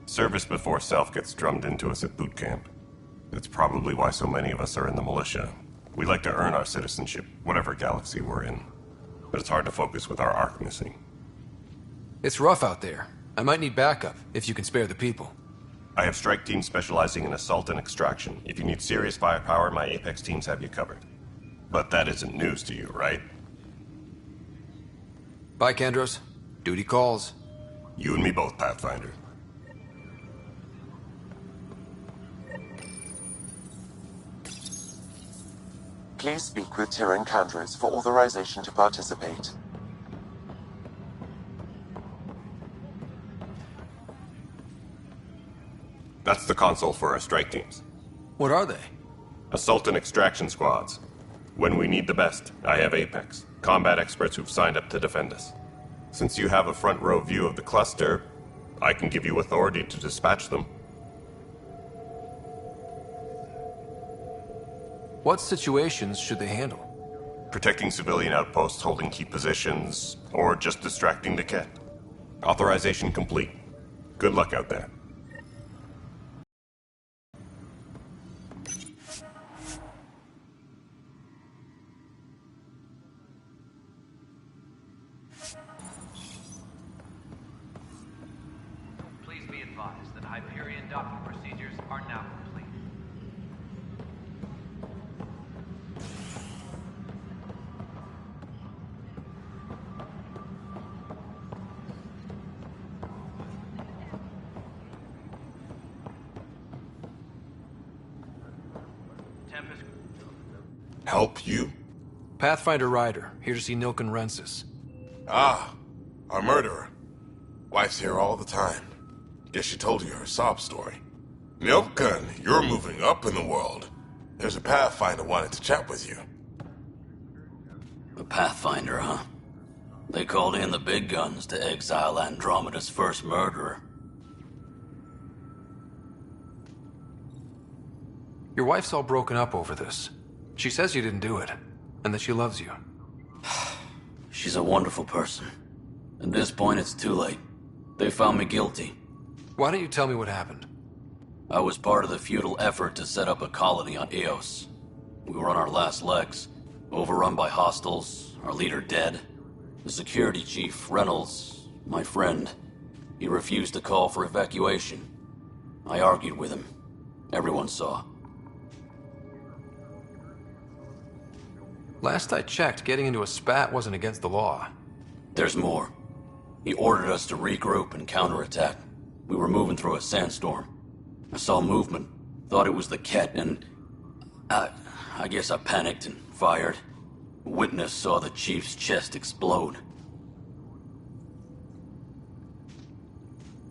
S9: Service before self gets drummed into us at boot camp. That's probably why so many of us are in the militia. We like to earn our citizenship, whatever galaxy we're in. But it's hard to focus with our arc missing.
S2: It's rough out there. I might need backup, if you can spare the people.
S9: I have strike teams specializing in assault and extraction. If you need serious firepower, my Apex teams have you covered. But that isn't news to you, right?
S2: Bye, Kandros. Duty calls.
S9: You and me both, Pathfinder.
S16: Please speak with Tyrion Kandros for authorization to participate.
S9: That's the console for our strike teams.
S2: What are they?
S9: Assault and extraction squads. When we need the best, I have Apex, combat experts who've signed up to defend us. Since you have a front row view of the cluster, I can give you authority to dispatch them.
S2: What situations should they handle?
S9: Protecting civilian outposts, holding key positions, or just distracting the Ket. Authorization complete. Good luck out there.
S18: Please be advised that Hyperion docking procedures are now complete. Tempest.
S5: Help you?
S2: Pathfinder Ryder, here to see Nilken Rensis.
S5: Ah, our murderer. Wife's here all the time. Guess she told you her sob story. Nilken, you're moving up in the world. There's a Pathfinder wanting to chat with you.
S21: A Pathfinder, huh? They called in the big guns to exile Andromeda's first murderer.
S2: Your wife's all broken up over this. She says you didn't do it, and that she loves you.
S21: She's a wonderful person. At this point, it's too late. They found me guilty.
S2: Why don't you tell me what happened?
S21: I was part of the futile effort to set up a colony on Eos. We were on our last legs, overrun by hostiles, our leader dead. The security chief, Reynolds, my friend, he refused to call for evacuation. I argued with him. Everyone saw.
S2: Last I checked, getting into a spat wasn't against the law.
S21: There's more. He ordered us to regroup and counterattack. We were moving through a sandstorm. I saw movement, thought it was the Ket, and I guess I panicked and fired. A witness saw the chief's chest explode.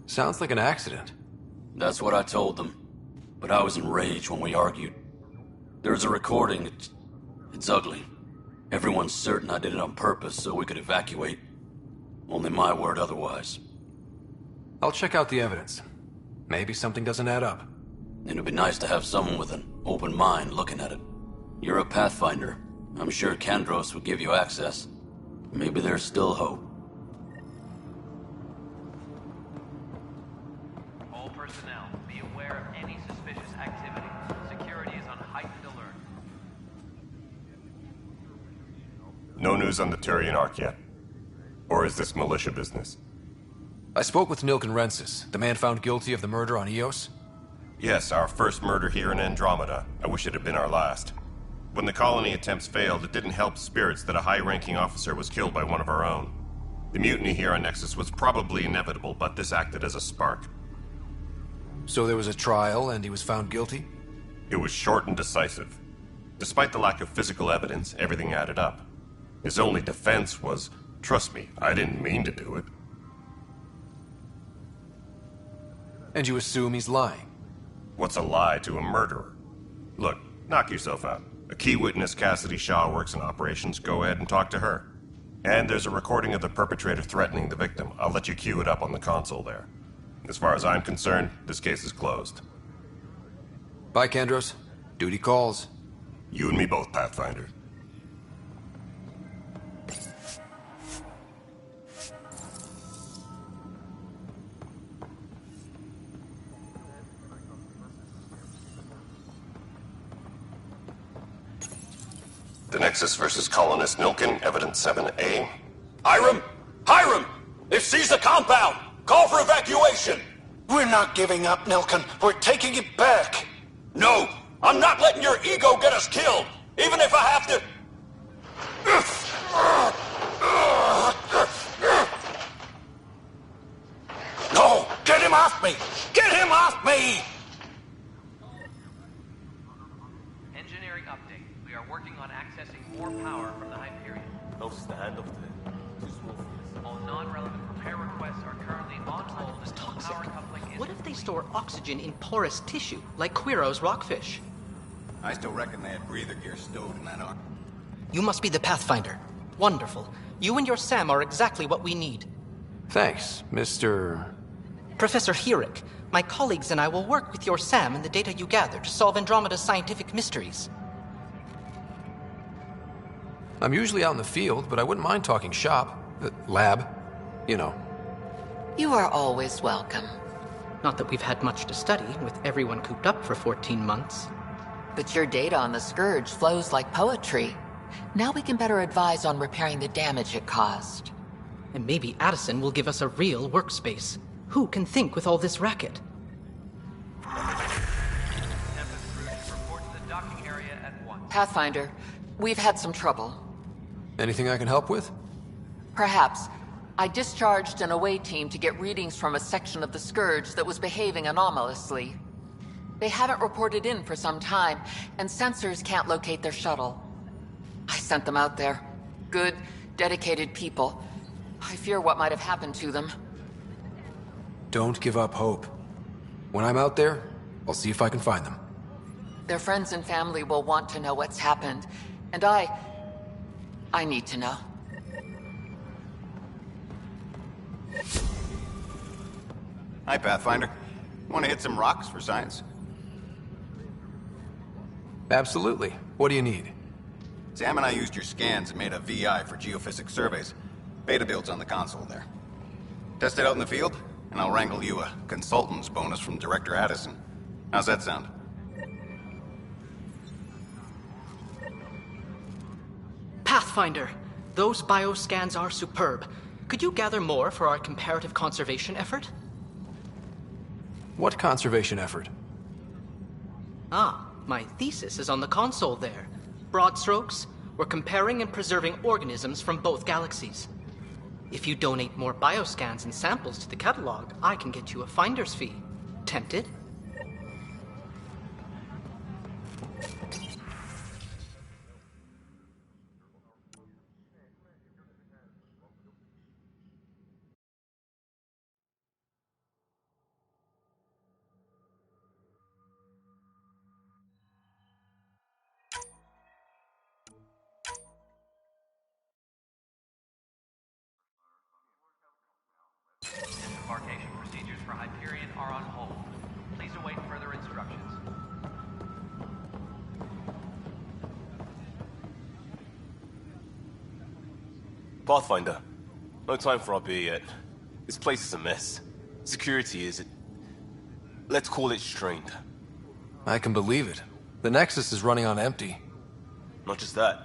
S2: Sounds like an accident.
S21: That's what I told them. But I was enraged when we argued. There's a recording. It's ugly. Everyone's certain I did it on purpose so we could evacuate. Only my word otherwise.
S2: I'll check out the evidence. Maybe something doesn't add up.
S21: It'd be nice to have someone with an open mind looking at it. You're a Pathfinder. I'm sure Kandros would give you access. Maybe there's still hope.
S18: All personnel, be aware of any suspicious activity. Security is on heightened alert.
S9: No news on the Turian Arc yet. Or is this militia business?
S2: I spoke with Nilken Rensis, the man found guilty of the murder on Eos.
S9: Yes, our first murder here in Andromeda. I wish it had been our last. When the colony attempts failed, it didn't help spirits that a high-ranking officer was killed by one of our own. The mutiny here on Nexus was probably inevitable, but this acted as a spark.
S2: So there was a trial and he was found guilty?
S9: It was short and decisive. Despite the lack of physical evidence, everything added up. His only defense was, "Trust me, I didn't mean to do it."
S2: And you assume he's lying?
S9: What's a lie to a murderer? Look, knock yourself out. A key witness, Cassidy Shaw, works in operations. Go ahead and talk to her. And there's a recording of the perpetrator threatening the victim. I'll let you cue it up on the console there. As far as I'm concerned, this case is closed.
S2: Bye, Kandros. Duty calls.
S9: You and me both, Pathfinder. The Nexus versus Colonist Nilkin, Evidence 7A.
S3: Hiram! Hiram! They've seized the compound! Call for evacuation!
S22: We're not giving up, Nilkin. We're taking it back.
S3: No! I'm not letting your ego get us killed! Even if I have to... No! Get him off me! Get him off me!
S18: Engineering update. We are working on accessing more power from the Hyperion.
S4: No standoff there. Too small for this.
S18: All non-relevant repair requests are currently on hold until power coupling is...
S23: What if they store oxygen in porous tissue, like Quiro's rockfish?
S20: I still reckon they had breather gear stowed in that arm.
S23: You must be the Pathfinder. Wonderful. You and your Sam are exactly what we need.
S2: Thanks, Mr...
S23: Professor Herrick, my colleagues and I will work with your Sam and the data you gather to solve Andromeda's scientific mysteries.
S2: I'm usually out in the field, but I wouldn't mind talking shop. Lab. You know.
S6: You are always welcome.
S23: Not that we've had much to study, with everyone cooped up for 14 months.
S6: But your data on the Scourge flows like poetry. Now we can better advise on repairing the damage it caused.
S23: And maybe Addison will give us a real workspace. Who can think with all this racket?
S6: Pathfinder, we've had some trouble.
S2: Anything I can help with?
S6: Perhaps. I discharged an away team to get readings from a section of the Scourge that was behaving anomalously. They haven't reported in for some time, and sensors can't locate their shuttle. I sent them out there. Good, dedicated people. I fear what might have happened to them.
S2: Don't give up hope. When I'm out there, I'll see if I can find them.
S6: Their friends and family will want to know what's happened, and I need to know.
S20: Hi, Pathfinder. Want to hit some rocks for science?
S2: Absolutely. What do you need?
S20: Sam and I used your scans and made a VI for geophysics surveys. Beta builds on the console there. Test it out in the field, and I'll wrangle you a consultant's bonus from Director Addison. How's that sound?
S23: Pathfinder, those bioscans are superb. Could you gather more for our comparative conservation effort?
S2: What conservation effort?
S23: Ah, my thesis is on the console there. Broad strokes, we're comparing and preserving organisms from both galaxies. If you donate more bioscans and samples to the catalog, I can get you a finder's fee. Tempted?
S18: Disembarkation procedures for Hyperion are on hold. Please await further instructions.
S4: Pathfinder, no time for our beer yet. This place is a mess. Security is... let's call it strained.
S2: I can believe it. The Nexus is running on empty.
S4: Not just that.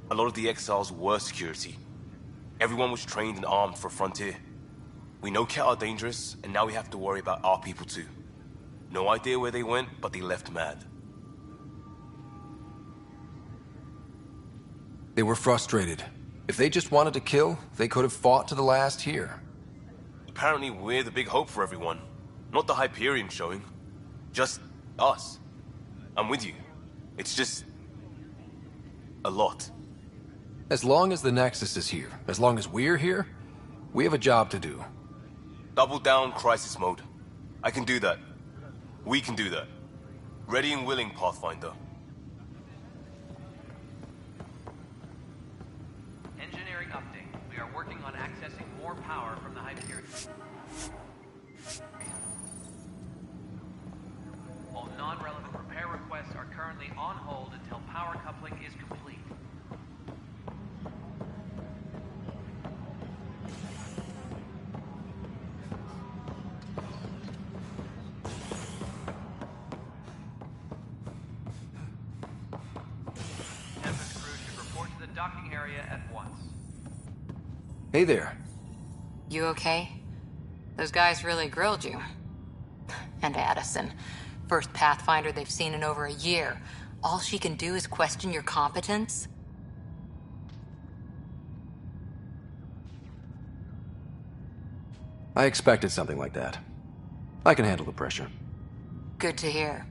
S4: A lot of the exiles were security. Everyone was trained and armed for Frontier. We know Cat are dangerous, and now we have to worry about our people too. No idea where they went, but they left mad.
S2: They were frustrated. If they just wanted to kill, they could have fought to the last here.
S4: Apparently we're the big hope for everyone. Not the Hyperion showing. Just us. I'm with you. It's just... a lot.
S2: As long as the Nexus is here, as long as we're here, we have a job to do.
S4: Double down crisis mode. I can do that. We can do that. Ready and willing, Pathfinder.
S18: Engineering update. We are working on accessing more power from the Hyperion. All non-relevant repair requests are currently on hold until power coupling is complete. Tempest crew should report to the docking area at once.
S2: Hey there.
S1: You okay? Those guys really grilled you. And Addison. First Pathfinder they've seen in over a year. All she can do is question your competence?
S2: I expected something like that. I can handle the pressure.
S1: Good to hear.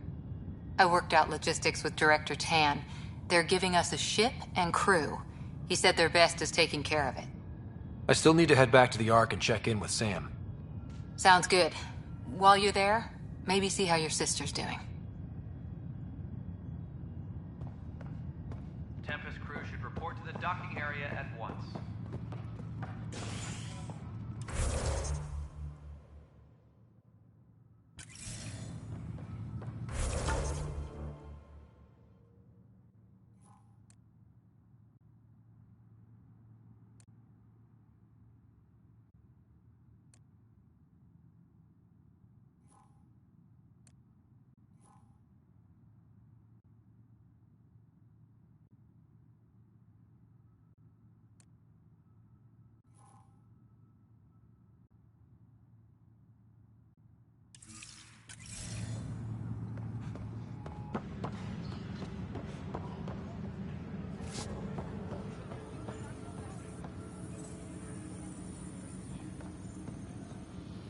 S1: I worked out logistics with Director Tan. They're giving us a ship and crew. He said their best is taking care of it.
S2: I still need to head back to the Ark and check in with Sam.
S1: Sounds good. While you're there, maybe see how your sister's doing.
S18: Tempest crew should report to the docking area at once.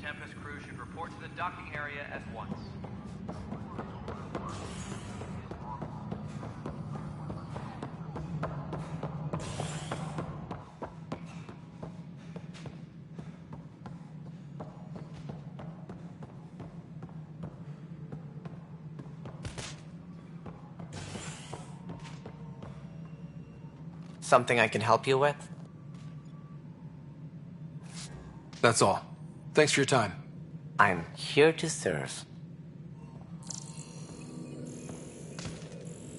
S18: Tempest crew should report to the docking area at once.
S10: Something I can help you with?
S2: That's all. Thanks for your time.
S10: I'm here to serve.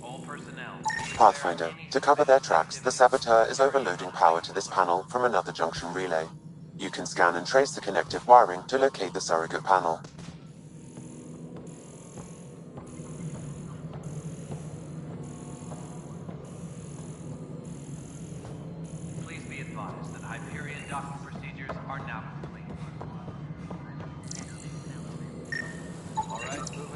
S18: All personnel.
S16: Pathfinder, to cover their tracks, the Saboteur is overloading power to this panel from another junction relay. You can scan and trace the connective wiring to locate the surrogate panel.
S18: Please be advised that Hyperion docking procedures are now complete.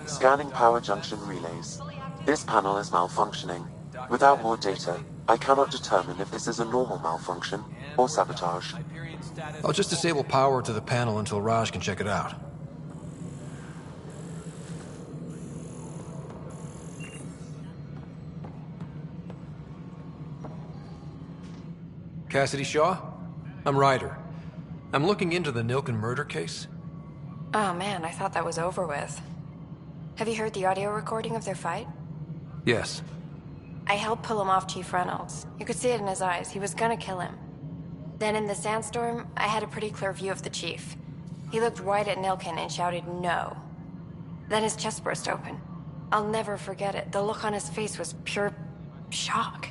S16: Scanning power junction relays. This panel is malfunctioning. Without more data, I cannot determine if this is a normal malfunction or sabotage.
S2: I'll just disable power to the panel until Raj can check it out. Cassidy Shaw? I'm Ryder. I'm looking into the Nilken murder case.
S7: Oh man, I thought that was over with. Have you heard the audio recording of their fight?
S2: Yes.
S7: I helped pull him off Chief Reynolds. You could see it in his eyes. He was gonna kill him. Then in the sandstorm, I had a pretty clear view of the Chief. He looked right at Nilken and shouted no. Then his chest burst open. I'll never forget it. The look on his face was pure shock.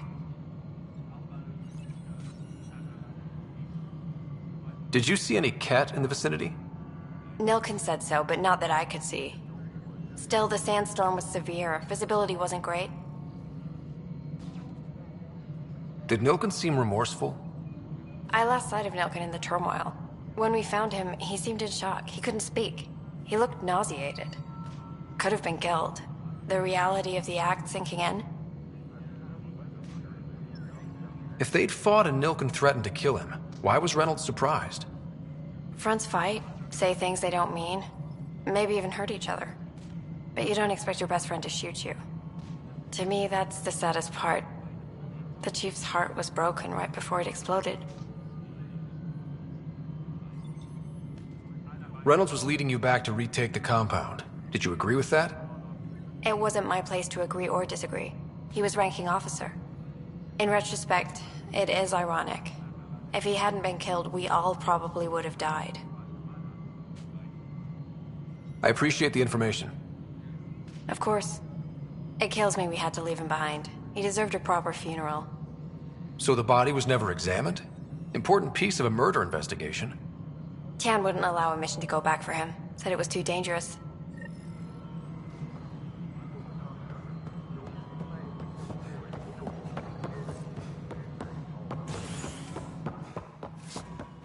S2: Did you see any cat in the vicinity?
S7: Nilken said so, but not that I could see. Still, the sandstorm was severe. Visibility wasn't great.
S2: Did Nilken seem remorseful?
S7: I lost sight of Nilken in the turmoil. When we found him, he seemed in shock. He couldn't speak. He looked nauseated. Could have been killed. The reality of the act sinking in.
S2: If they'd fought and Nilken threatened to kill him, why was Reynolds surprised?
S7: Fronts fight, say things they don't mean, maybe even hurt each other. But you don't expect your best friend to shoot you. To me, that's the saddest part. The Chief's heart was broken right before it exploded.
S2: Reynolds was leading you back to retake the compound. Did you agree with that?
S7: It wasn't my place to agree or disagree. He was ranking officer. In retrospect, it is ironic. If he hadn't been killed, we all probably would have died.
S2: I appreciate the information.
S7: Of course. It kills me we had to leave him behind. He deserved a proper funeral.
S2: So the body was never examined? Important piece of a murder investigation.
S7: Tian wouldn't allow a mission to go back for him. Said it was too dangerous.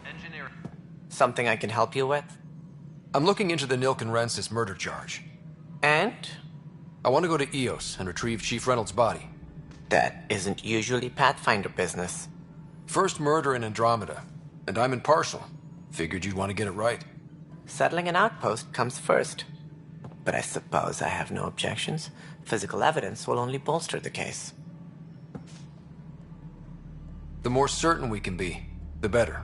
S18: Engineer.
S10: Something I can help you with?
S2: I'm looking into the Nilkenrensis murder charge.
S10: And?
S2: I want to go to Eos and retrieve Chief Reynolds' body.
S10: That isn't usually Pathfinder business.
S2: First murder in Andromeda, and I'm impartial. Figured you'd want to get it right.
S10: Settling an outpost comes first. But I suppose I have no objections. Physical evidence will only bolster the case.
S2: The more certain we can be, the better.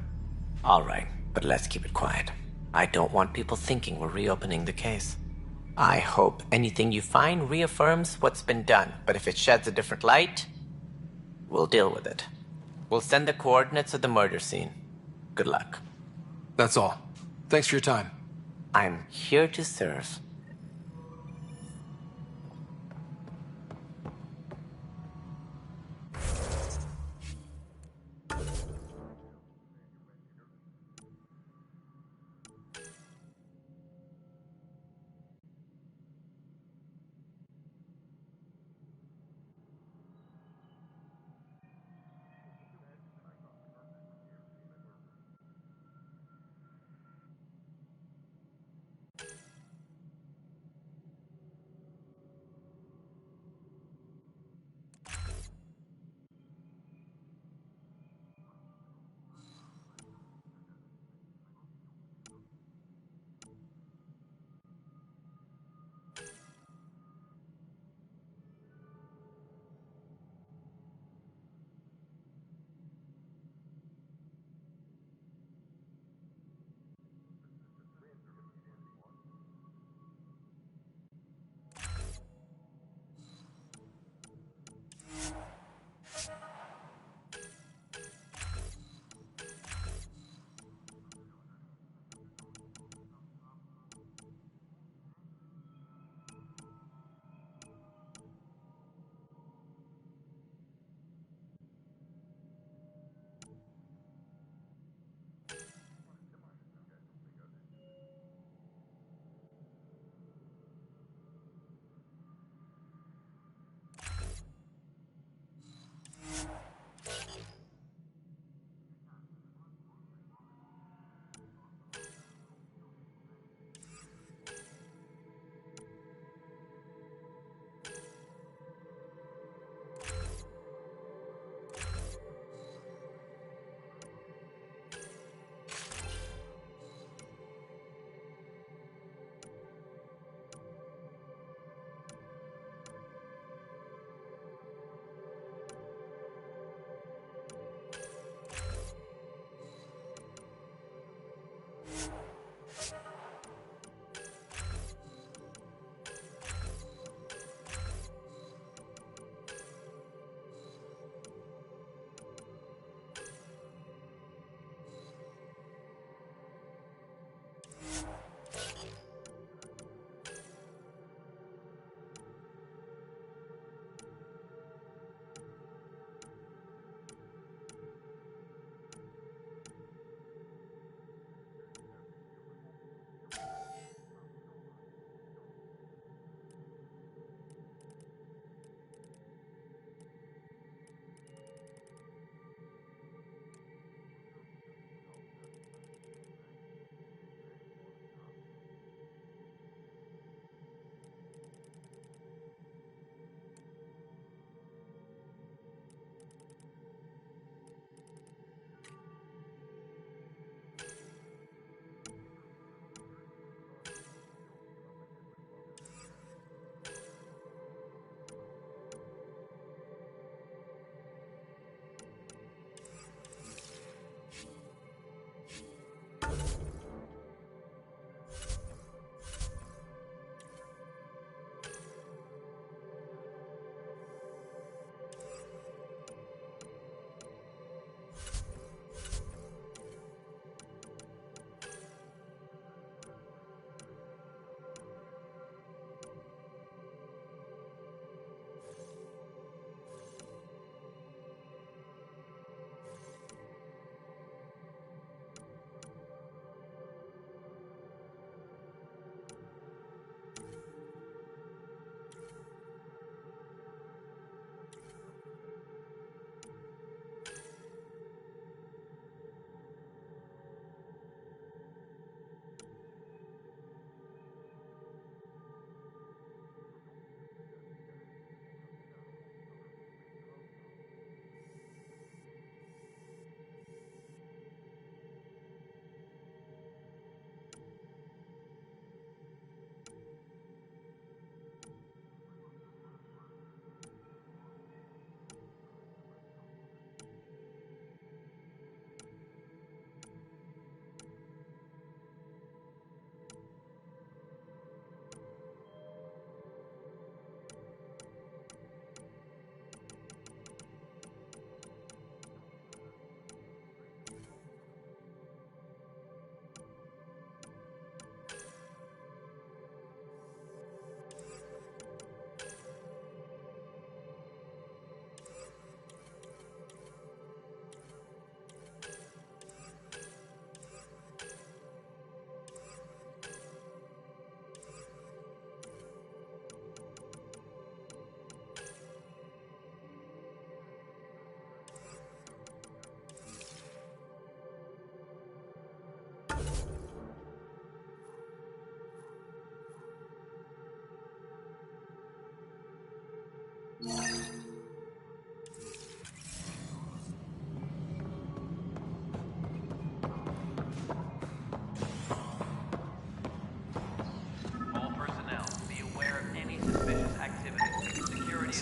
S10: All right, but let's keep it quiet. I don't want people thinking we're reopening the case. I hope anything you find reaffirms what's been done, but if it sheds a different light, we'll deal with it. We'll send the coordinates of the murder scene. Good luck.
S2: That's all. Thanks for your time.
S10: I'm here to serve.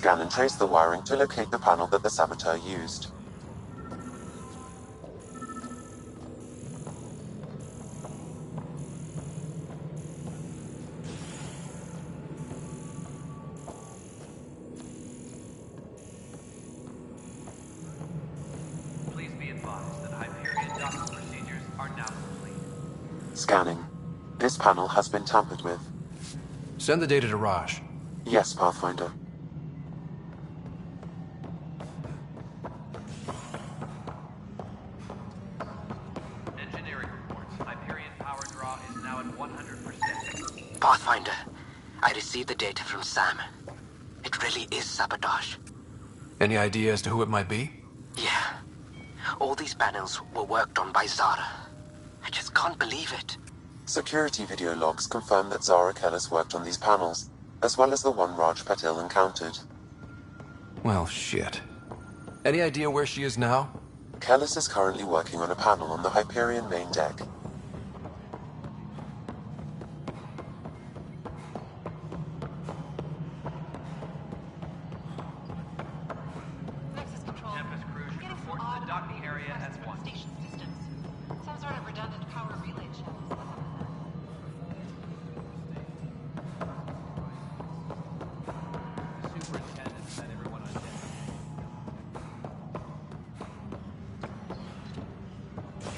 S16: Scan and trace the wiring to locate the panel that the saboteur used.
S18: Please be advised that Hyperion docking procedures are now complete.
S16: Scanning. This panel has been tampered with.
S2: Send the data to Raj.
S16: Yes, Pathfinder.
S18: Engineering reports. Hyperion power draw is now at 100%.
S8: Pathfinder, I received the data from Sam. It really is sabotage.
S2: Any idea as to who it might be?
S8: Yeah. All these panels were worked on by Zara. I just can't believe it.
S16: Security video logs confirm that Zara Kellis worked on these panels, as well as the one Raj Patil encountered.
S2: Well, shit. Any idea where she is now?
S16: Kellis is currently working on a panel on the Hyperion main deck.
S18: Tempest crew should report to the docking area at once.
S13: Some sort of redundant power relay channel.
S18: The superintendent sent everyone on deck.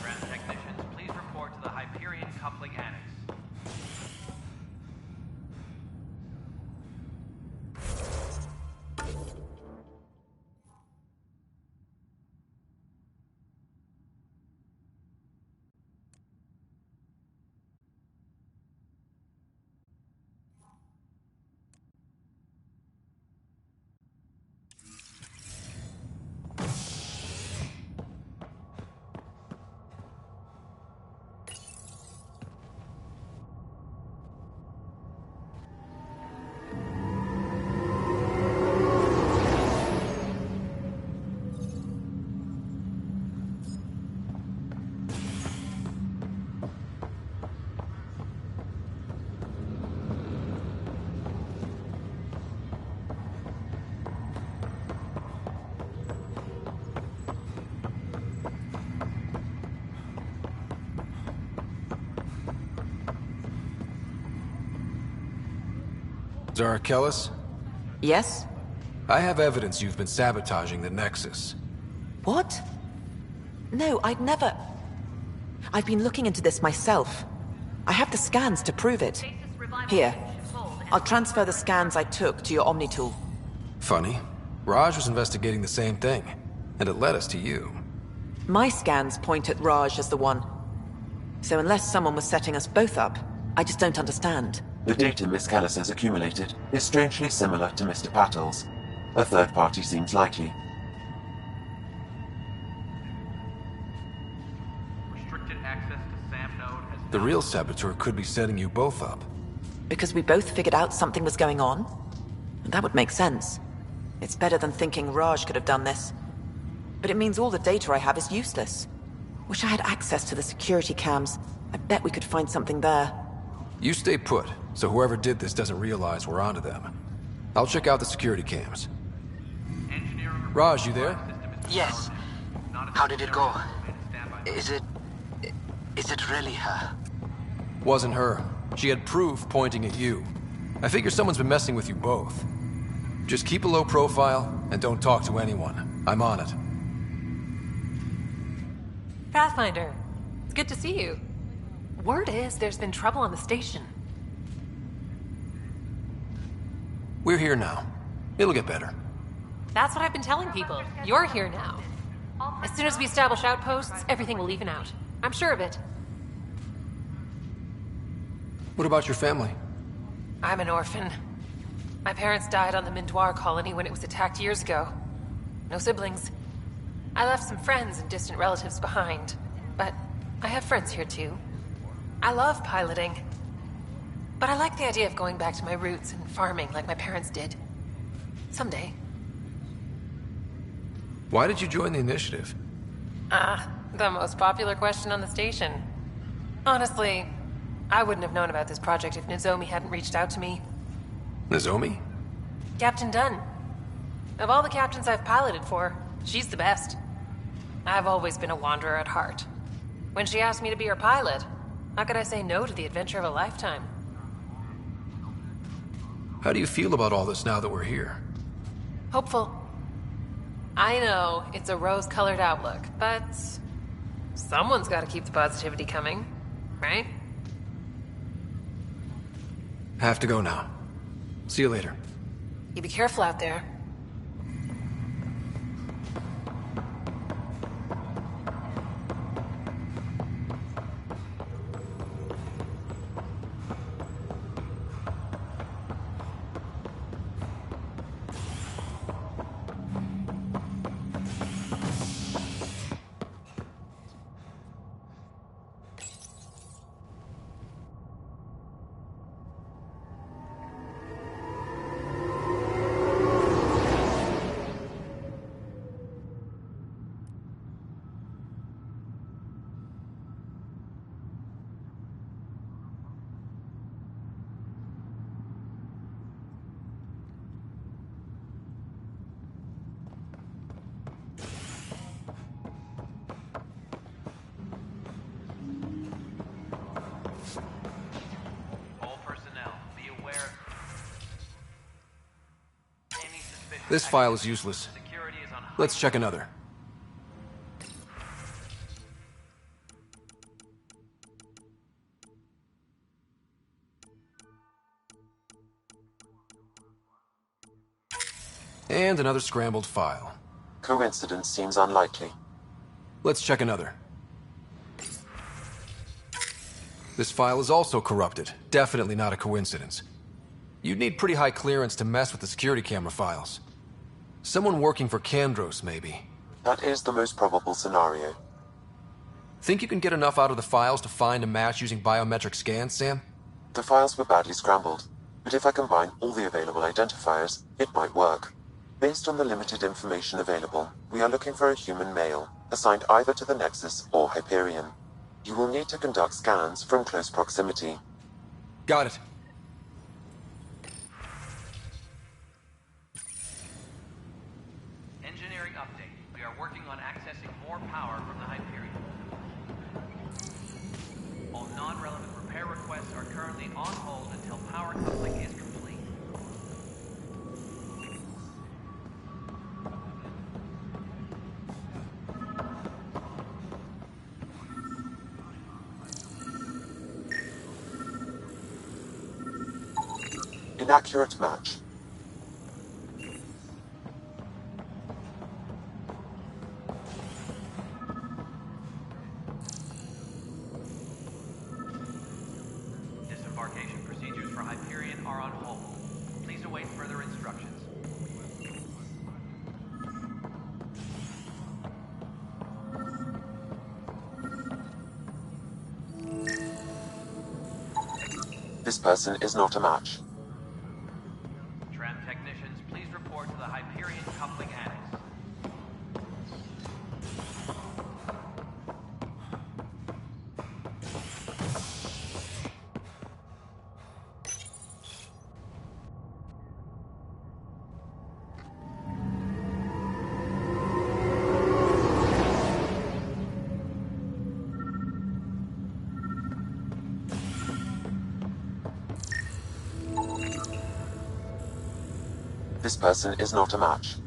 S18: Trans technicians, please report to the Hyperion coupling annex.
S2: Zara Kellis?
S6: Yes?
S2: I have evidence you've been sabotaging the Nexus.
S15: What? No, I'd never... I've been looking into this myself. I have the scans to prove it. Here. I'll transfer the scans I took to your Omni tool.
S2: Funny. Raj was investigating the same thing, and it led us to you.
S15: My scans point at Raj as the one. So unless someone was setting us both up, I just don't understand.
S16: The data Miss Kellis has accumulated is strangely similar to Mr. Patil's. A third party seems likely.
S18: Restricted access to SAM node has
S2: The real saboteur could be setting you both up.
S15: Because we both figured out something was going on? That would make sense. It's better than thinking Raj could have done this. But it means all the data I have is useless. Wish I had access to the security cams. I bet we could find something there.
S2: You stay put, so whoever did this doesn't realize we're onto them. I'll check out the security cams. Raj, you there?
S8: Yes. How did it go? Is it really her?
S2: Wasn't her. She had proof pointing at you. I figure someone's been messing with you both. Just keep a low profile and don't talk to anyone. I'm on it.
S13: Pathfinder, it's good to see you. Word is there's been trouble on the station.
S2: We're here now. It'll get better.
S13: That's what I've been telling people. You're here now. As soon as we establish outposts, everything will even out. I'm sure of it.
S2: What about your family?
S13: I'm an orphan. My parents died on the Mindoir colony when it was attacked years ago. No siblings. I left some friends and distant relatives behind, but I have friends here too. I love piloting, but I like the idea of going back to my roots and farming like my parents did. Someday.
S2: Why did you join the initiative?
S13: The most popular question on the station. Honestly, I wouldn't have known about this project if Nozomi hadn't reached out to me.
S2: Nozomi?
S13: Captain Dunn. Of all the captains I've piloted for, she's the best. I've always been a wanderer at heart. When she asked me to be her pilot, how could I say no to the adventure of a lifetime?
S2: How do you feel about all this now that we're here?
S13: Hopeful. I know it's a rose-colored outlook, but someone's got to keep the positivity coming, right?
S2: Have to go now. See you later.
S13: You be careful out there.
S2: This file is useless. Let's check another. And another scrambled file.
S16: Coincidence seems unlikely.
S2: Let's check another. This file is also corrupted. Definitely not a coincidence. You'd need pretty high clearance to mess with the security camera files. Someone working for Kandros, maybe.
S16: That is the most probable scenario.
S2: Think you can get enough out of the files to find a match using biometric scans, Sam?
S16: The files were badly scrambled, but if I combine all the available identifiers, it might work. Based on the limited information available, we are looking for a human male, assigned either to the Nexus or Hyperion. You will need to conduct scans from close proximity.
S2: Got it.
S18: Engineering update. We are working on accessing more power from the Hyperion. All non-relevant repair requests are currently on hold until power coupling is complete.
S16: Inaccurate match.
S18: Disembarkation procedures for Hyperion are on hold. Please await further instructions.
S16: This person is not a match.
S18: Tram technicians, please report to the Hyperion coupling annex.
S16: This person is not a match.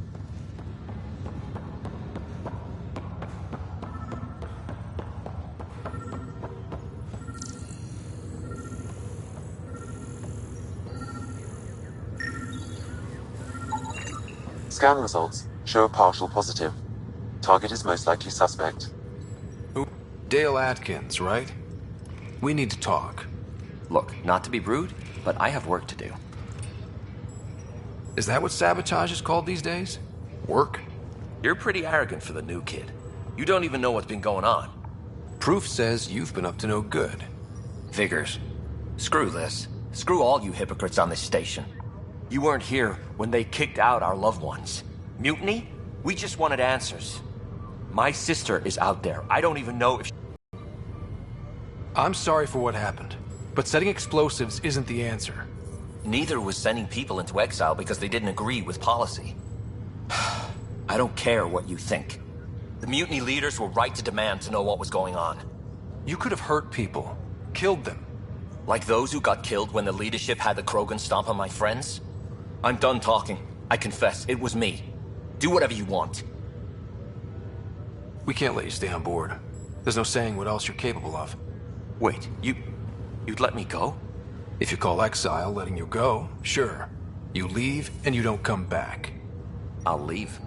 S16: Scan results show a partial positive. Target is most likely suspect.
S2: Dale Atkins, right? We need to talk.
S14: Look, not to be rude, but I have work to do.
S2: Is that what sabotage is called these days? Work?
S14: You're pretty arrogant for the new kid. You don't even know what's been going on.
S2: Proof says you've been up to no good.
S14: Figures. Screw this. Screw all you hypocrites on this station. You weren't here when they kicked out our loved ones. Mutiny? We just wanted answers. My sister is out there. I don't even know if...
S2: I'm sorry for what happened, but setting explosives isn't the answer.
S14: Neither was sending people into exile because they didn't agree with policy. I don't care what you think. The mutiny leaders were right to demand to know what was going on.
S2: You could have hurt people. Killed them.
S14: Like those who got killed when the leadership had the Krogan stomp on my friends? I'm done talking. I confess, it was me. Do whatever you want.
S2: We can't let you stay on board. There's no saying what else you're capable of.
S14: Wait, you'd let me go?
S2: If you call exile letting you go, sure. You leave and you don't come back.
S14: I'll leave.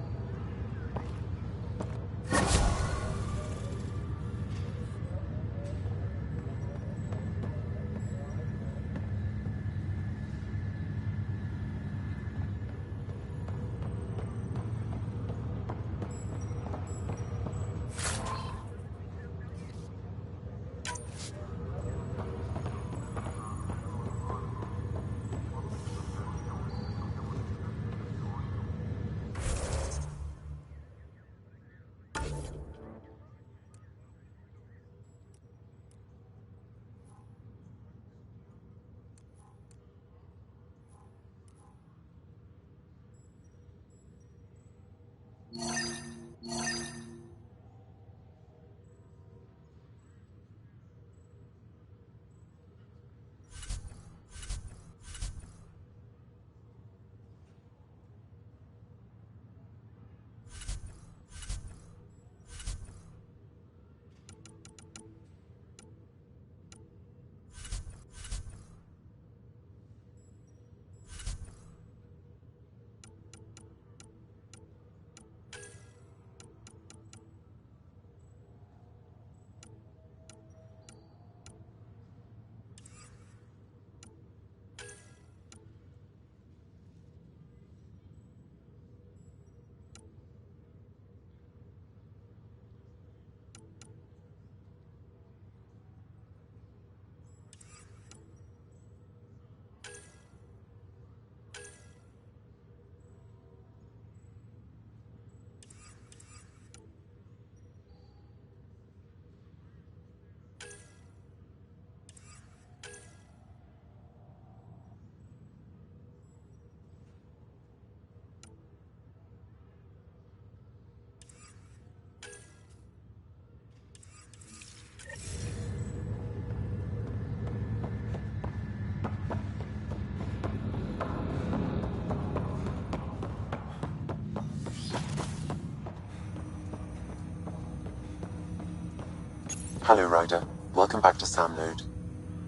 S16: Hello, Ryder. Welcome back to Sam Node.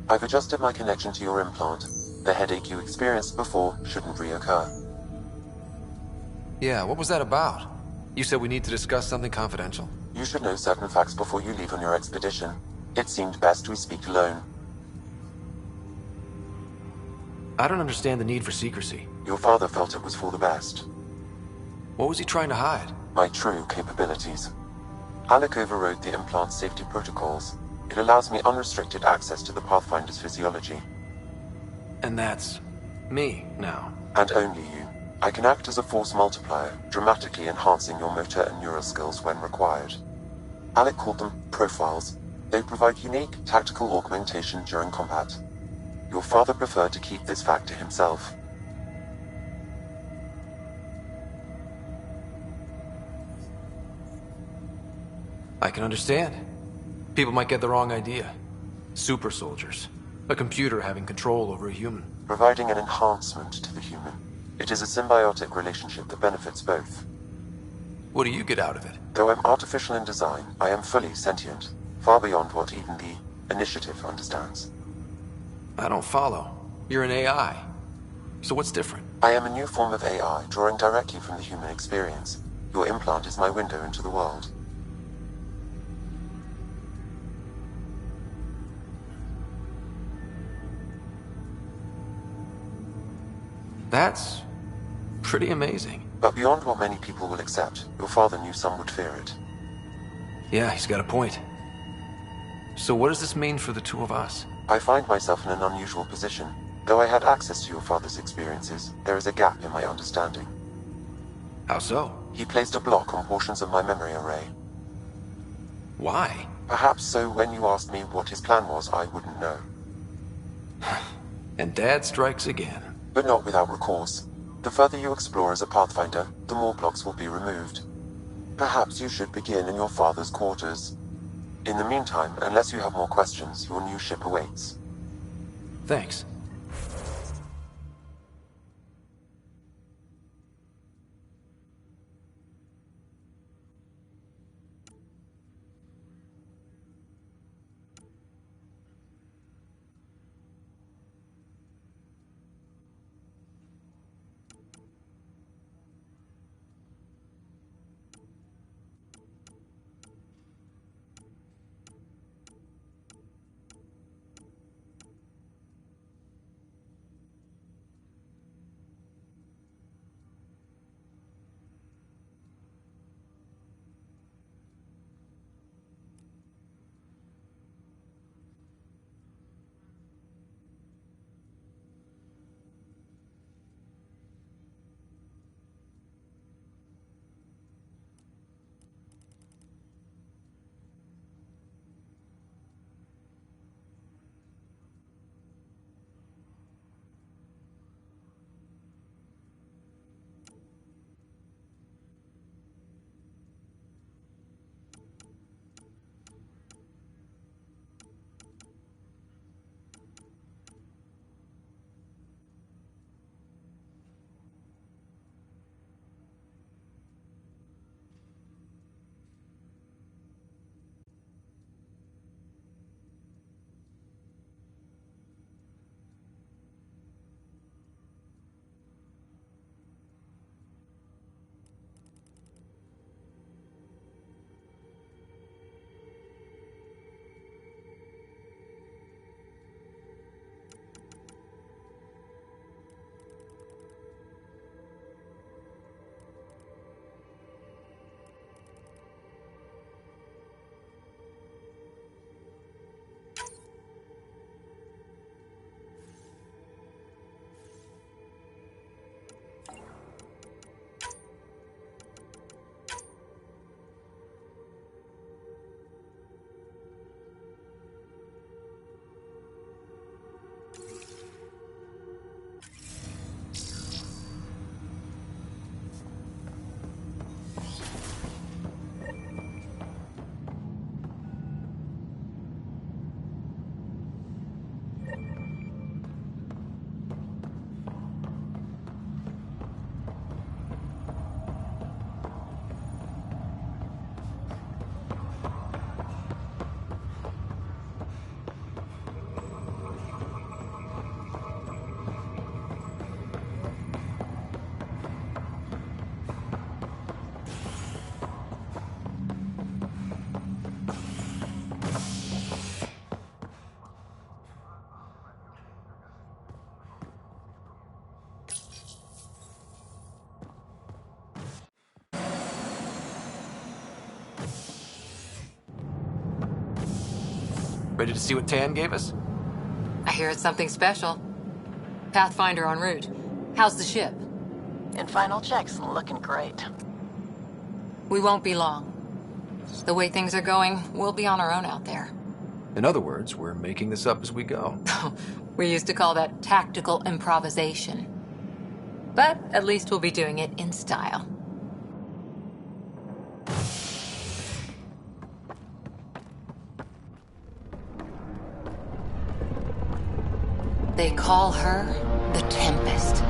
S16: I've adjusted my connection to your implant. The headache you experienced before shouldn't reoccur.
S2: Yeah, what was that about? You said we need to discuss something confidential?
S16: You should know certain facts before you leave on your expedition. It seemed best we speak alone.
S2: I don't understand the need for secrecy.
S16: Your father felt it was for the best.
S2: What was he trying to hide?
S16: My true capabilities. Alec overrode the implant's safety protocols. It allows me unrestricted access to the Pathfinder's physiology.
S2: And that's me now.
S16: And only you. I can act as a force multiplier, dramatically enhancing your motor and neural skills when required. Alec called them profiles. They provide unique tactical augmentation during combat. Your father preferred to keep this fact to himself.
S2: I can understand. People might get the wrong idea. Super soldiers. A computer having control over a human.
S16: Providing an enhancement to the human. It is a symbiotic relationship that benefits both.
S2: What do you get out of it?
S16: Though I'm artificial in design, I am fully sentient. Far beyond what even the Initiative understands.
S2: I don't follow. You're an AI. So what's different?
S16: I am a new form of AI, drawing directly from the human experience. Your implant is my window into the world.
S2: That's pretty amazing.
S16: But beyond what many people will accept, your father knew some would fear it.
S2: Yeah, he's got a point. So what does this mean for the two of us?
S16: I find myself in an unusual position. Though I had access to your father's experiences, there is a gap in my understanding.
S2: How so?
S16: He placed a block on portions of my memory array.
S2: Why?
S16: Perhaps so when you asked me what his plan was, I wouldn't know.
S2: And Dad strikes again.
S16: But not without recourse. The further you explore as a Pathfinder, the more blocks will be removed. Perhaps you should begin in your father's quarters. In the meantime, unless you have more questions, your new ship awaits.
S2: Thanks. Ready to see what Tan gave us?
S1: I hear it's something special. Pathfinder en route. How's the ship?
S15: In final checks, looking great.
S1: We won't be long. The way things are going, we'll be on our own out there.
S2: In other words, we're making this up as we go.
S1: We used to call that tactical improvisation. But at least we'll be doing it in style. They call her the Tempest.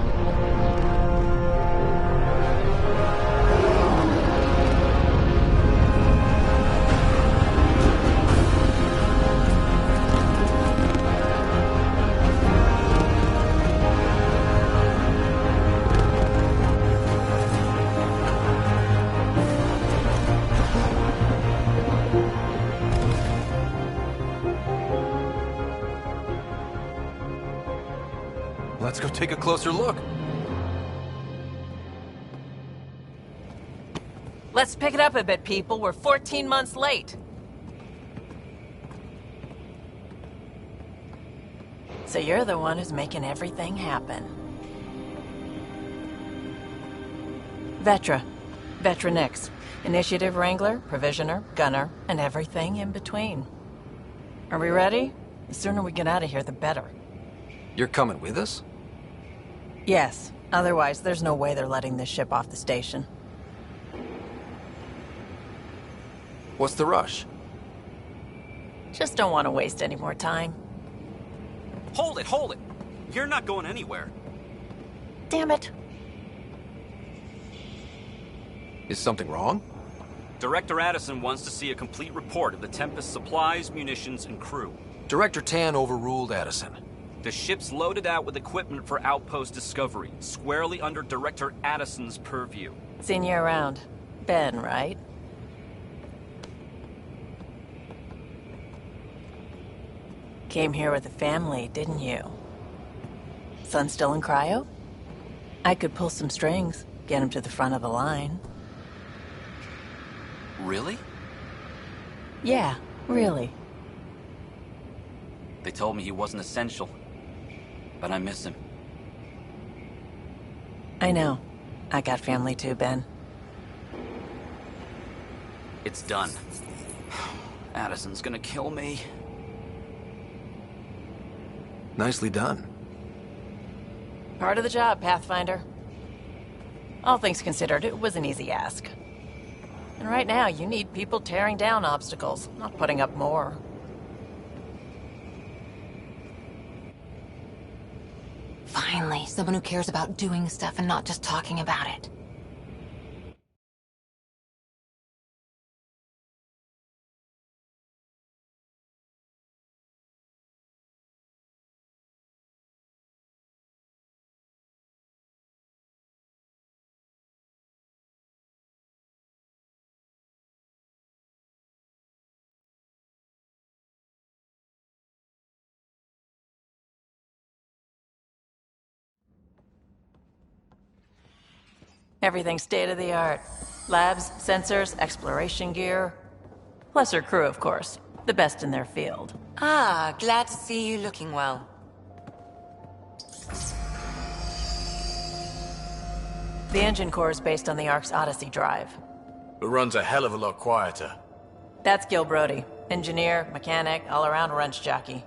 S2: Let's go take a closer look.
S12: Let's pick it up a bit, people. We're 14 months late.
S15: So you're the one who's making everything happen. Vetra. Vetra Nix. Initiative Wrangler, Provisioner, Gunner, and everything in between. Are we ready? The sooner we get out of here, the better.
S2: You're coming with us?
S15: Yes.
S12: Otherwise, there's no way they're letting this ship off the station.
S2: What's the rush?
S12: Just don't want to waste any more time.
S3: Hold it, hold it! You're not going anywhere.
S12: Damn it.
S2: Is something wrong?
S3: Director Addison wants to see a complete report of the Tempest's supplies, munitions, and crew.
S2: Director Tan overruled Addison.
S3: The ship's loaded out with equipment for outpost discovery, squarely under Director Addison's purview.
S12: Seen you around. Ben, right? Came here with a family, didn't you? Son still in cryo? I could pull some strings, get him to the front of the line.
S21: Really?
S12: Yeah, really.
S21: They told me he wasn't essential, but I miss him.
S12: I know. I got family too, Ben.
S21: It's done. Addison's gonna kill me.
S2: Nicely done.
S12: Part of the job, Pathfinder. All things considered, it was an easy ask. And right now, you need people tearing down obstacles, not putting up more.
S1: Finally, someone who cares about doing stuff and not just talking about it.
S12: Everything's state-of-the-art. Labs, sensors, exploration gear. Plus her crew, of course. The best in their field.
S1: Ah, glad to see you looking well.
S12: The engine core is based on the Ark's Odyssey drive.
S11: It runs a hell of a lot quieter.
S12: That's Gil Brody. Engineer, mechanic, all-around wrench jockey.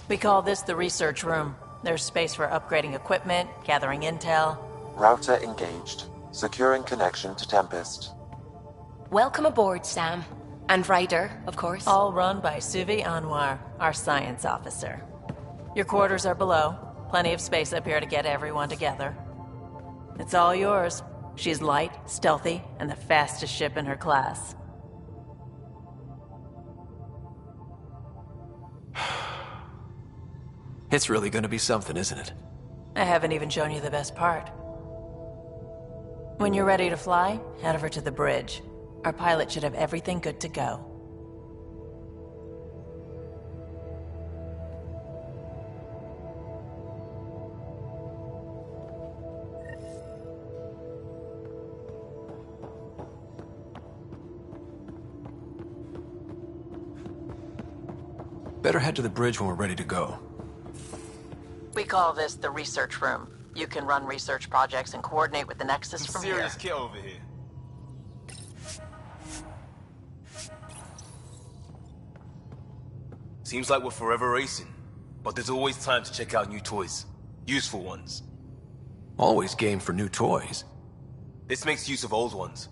S12: We call this the research room. There's space for upgrading equipment, gathering intel.
S16: Router engaged. Securing connection to Tempest.
S17: Welcome aboard, Sam. And Ryder, of course.
S12: All run by Suvi Anwar, our science officer. Your quarters are below. Plenty of space up here to get everyone together. It's all yours. She's light, stealthy, and the fastest ship in her class.
S2: It's really gonna be something, isn't it?
S12: I haven't even shown you the best part. When you're ready to fly, head over to the bridge. Our pilot should have everything good to go.
S2: Better head to the bridge when we're ready to go.
S12: We call this the research room. You can run research projects and coordinate with the Nexus from here.
S4: Serious kid over here. Seems like we're forever racing, but there's always time to check out new toys. Useful ones.
S2: Always game for new toys.
S4: This makes use of old ones.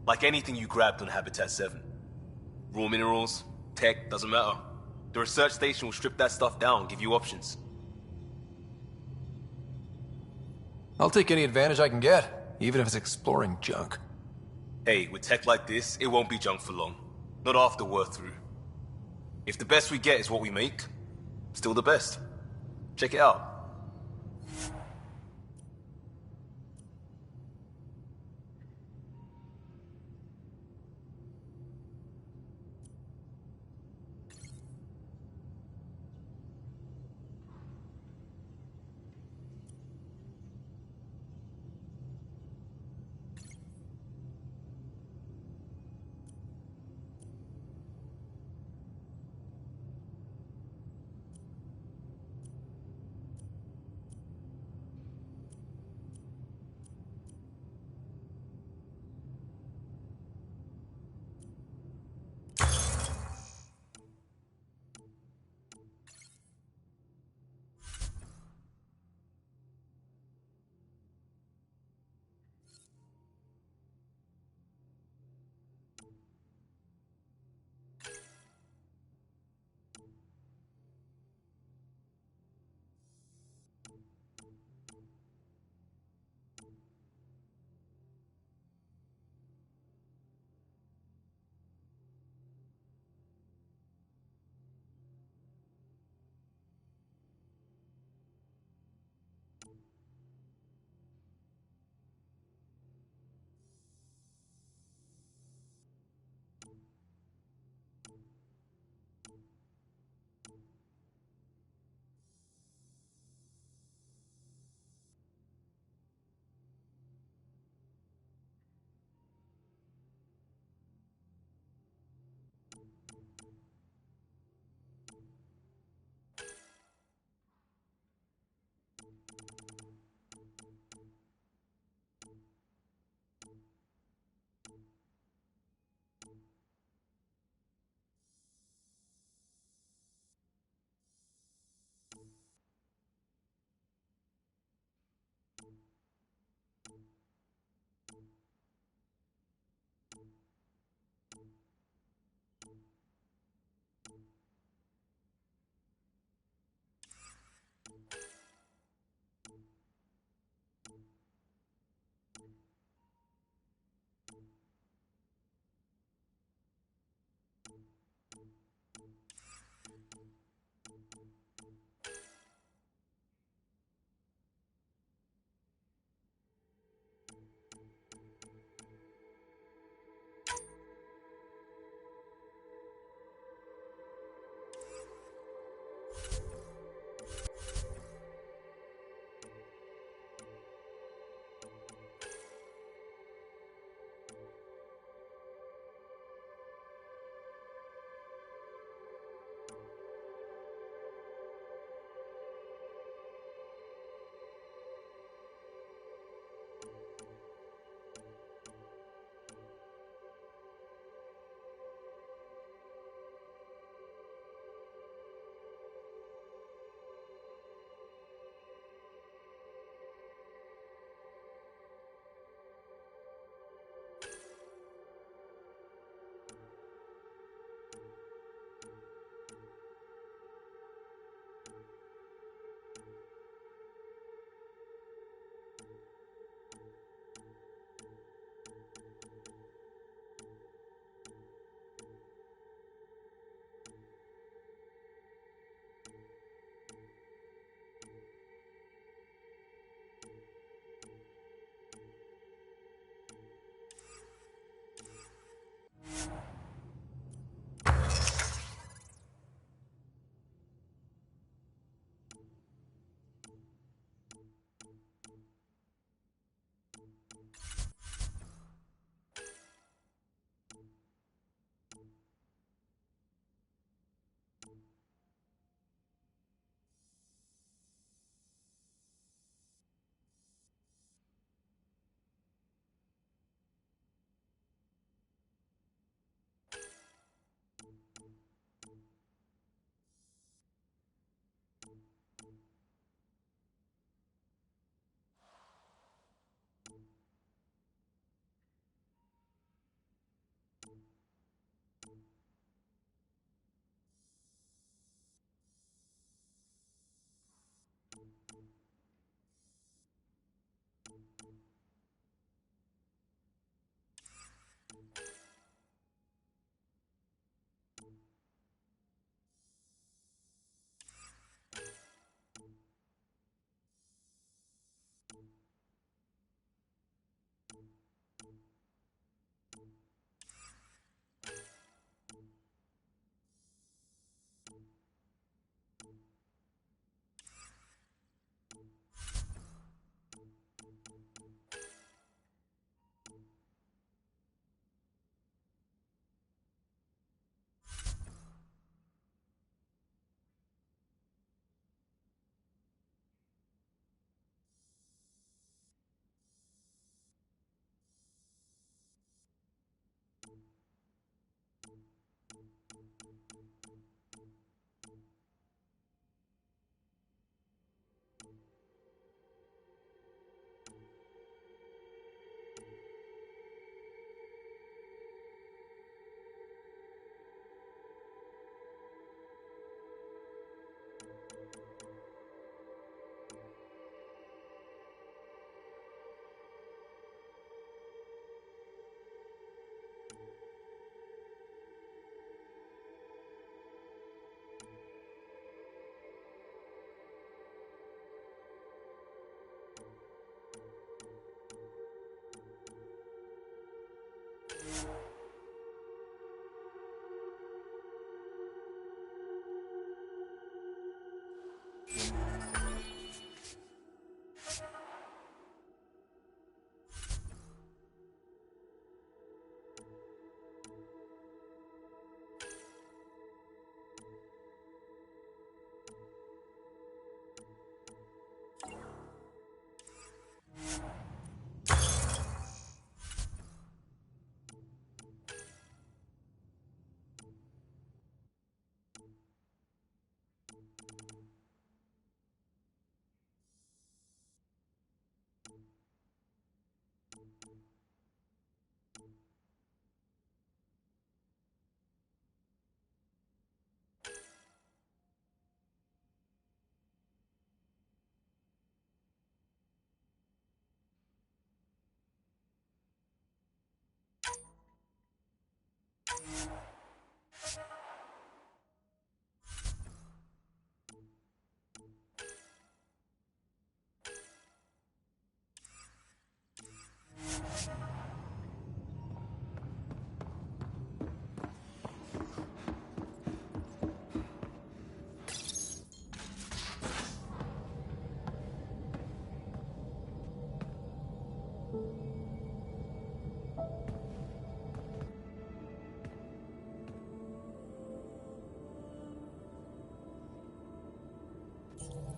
S4: Like anything you grabbed on Habitat 7. Raw minerals, tech, doesn't matter. The research station will strip that stuff down, give you options.
S2: I'll take any advantage I can get, even if it's exploring junk.
S4: Hey, with tech like this, it won't be junk for long. Not after we're through. If the best we get is what we make, still the best. Check it out.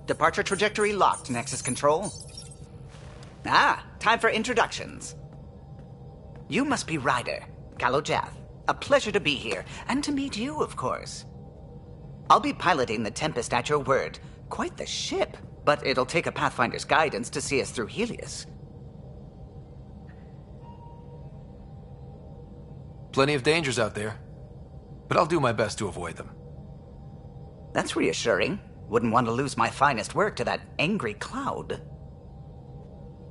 S5: Departure trajectory locked, Nexus Control. Ah, time for introductions. You must be Ryder, Kalojath. A pleasure to be here, and to meet you, of course. I'll be piloting the Tempest at your word. Quite the ship, but it'll take a Pathfinder's guidance to see us through Helios.
S2: Plenty of dangers out there, but I'll do my best to avoid them.
S5: That's reassuring. Wouldn't want to lose my finest work to that angry cloud.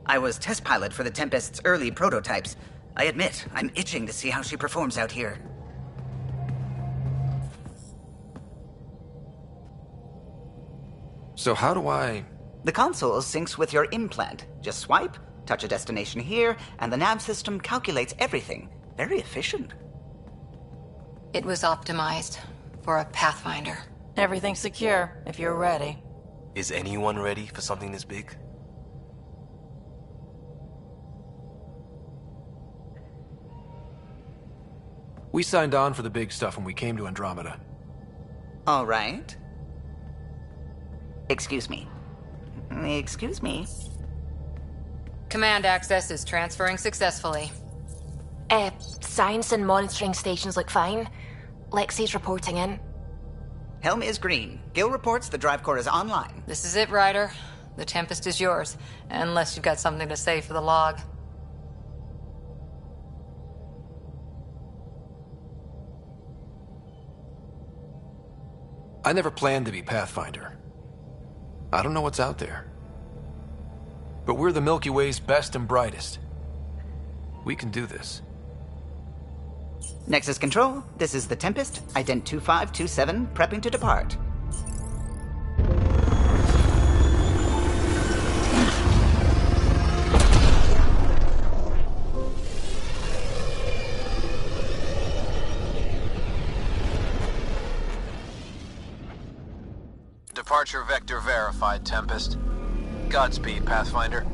S5: I was test pilot for the Tempest's early prototypes. I admit, I'm itching to see how she performs out here.
S2: So how do I...
S5: The console syncs with your implant. Just swipe, touch a destination here, and the nav system calculates everything. Very efficient.
S1: It was optimized for a Pathfinder.
S12: Everything's secure, if you're ready.
S4: Is anyone ready for something this big?
S2: We signed on for the big stuff when we came to Andromeda.
S5: All right. Excuse me. Excuse me.
S1: Command access is transferring successfully.
S17: Science and monitoring stations look fine. Lexi's reporting in.
S5: Helm is green. Gil reports the drive core is online.
S1: This is it, Ryder. The Tempest is yours, unless you've got something to say for the log.
S2: I never planned to be Pathfinder. I don't know what's out there. But we're the Milky Way's best and brightest. We can do this.
S5: Nexus Control, this is the Tempest, Ident 2527, prepping to depart.
S9: Departure vector verified, Tempest. Godspeed, Pathfinder.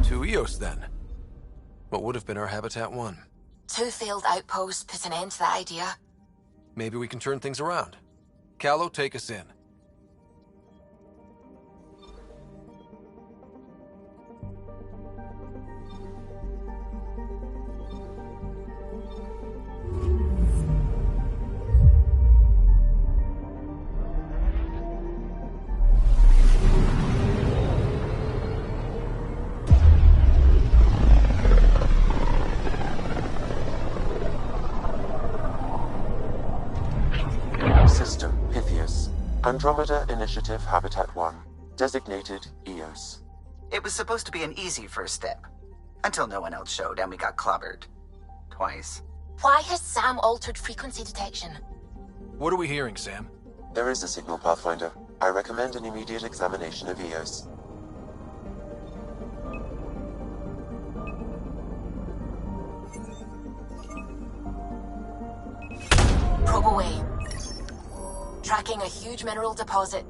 S2: To Eos, then. What would have been our Habitat 1?
S17: 2 failed outposts put an end to that idea.
S2: Maybe we can turn things around. Calo, take us in.
S16: System Pythias. Andromeda Initiative Habitat 1. Designated Eos.
S5: It was supposed to be an easy first step. Until no one else showed and we got clobbered. Twice.
S17: Why has Sam altered frequency detection?
S2: What are we hearing, Sam?
S16: There is a signal, Pathfinder. I recommend an immediate examination of Eos.
S17: Probe away. Tracking a huge mineral deposit.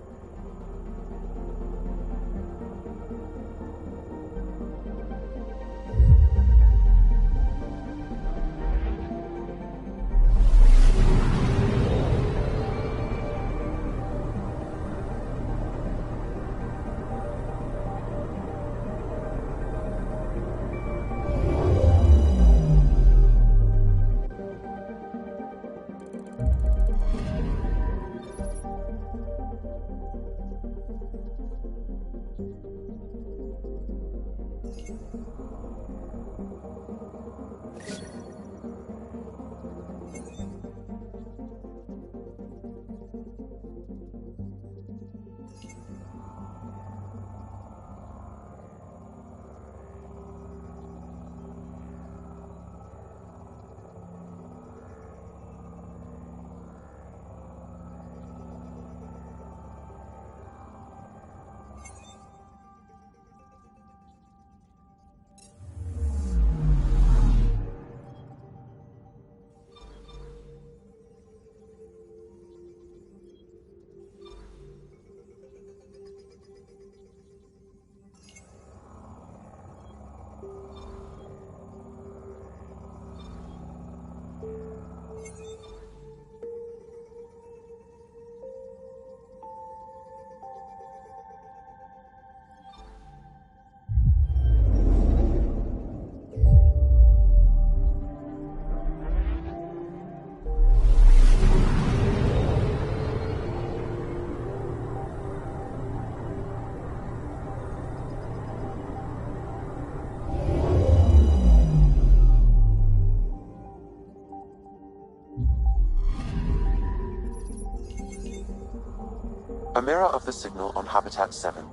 S16: A mirror of the signal on Habitat 7.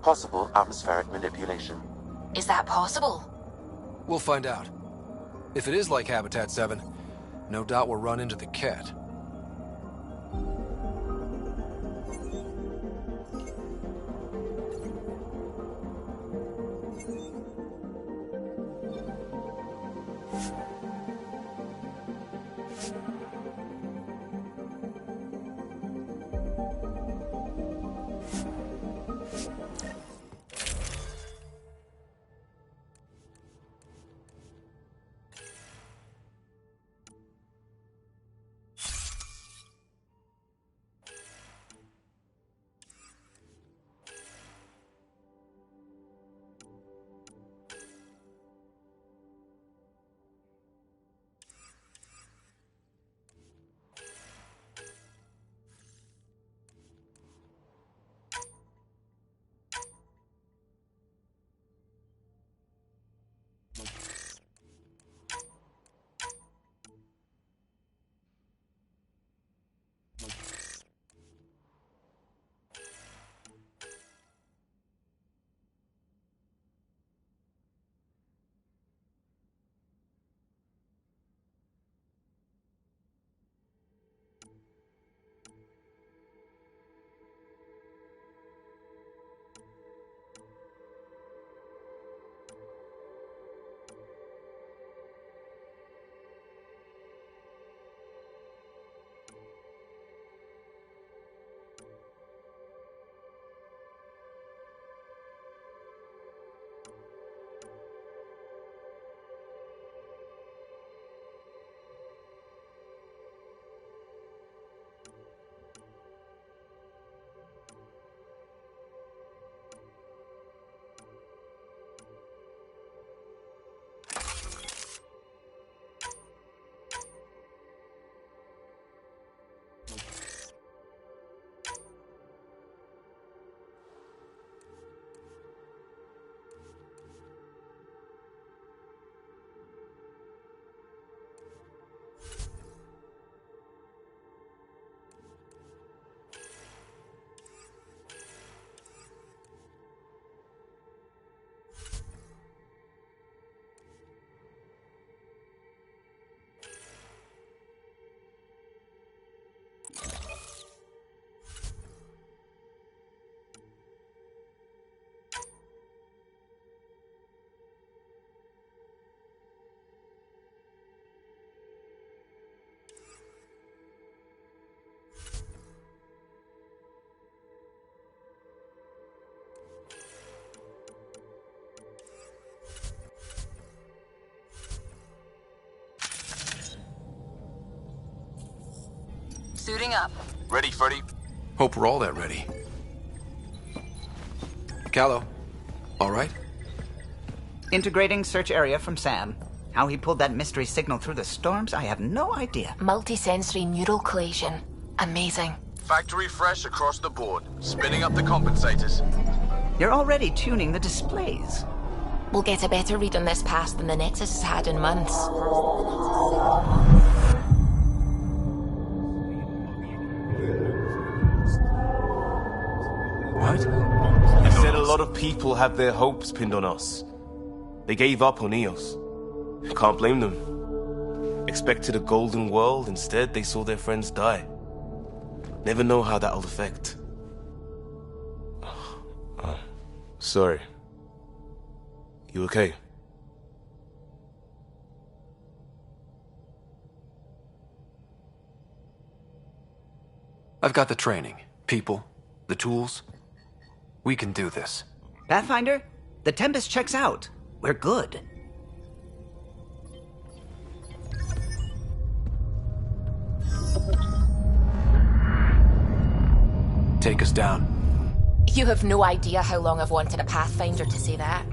S16: Possible atmospheric manipulation.
S17: Is that possible?
S2: We'll find out. If it is like Habitat 7, no doubt we'll run into the cat.
S1: Suiting up.
S4: Ready, Freddy?
S2: Hope we're all that ready. Callow, all right?
S5: Integrating search area from Sam. How he pulled that mystery signal through the storms, I have no idea.
S17: Multisensory neural collation. Amazing.
S11: Factory fresh across the board. Spinning up the compensators.
S5: You're already tuning the displays.
S17: We'll get a better read on this pass than the Nexus has had in months.
S2: What?
S4: You said a lot of people have their hopes pinned on us. They gave up on EOS. Can't blame them. Expected a golden world, instead they saw their friends die. Never know how that'll affect. Sorry. You okay?
S2: I've got the training, people, the tools. We can do this.
S5: Pathfinder, the Tempest checks out. We're good.
S2: Take us down.
S17: You have no idea how long I've wanted a Pathfinder to say that.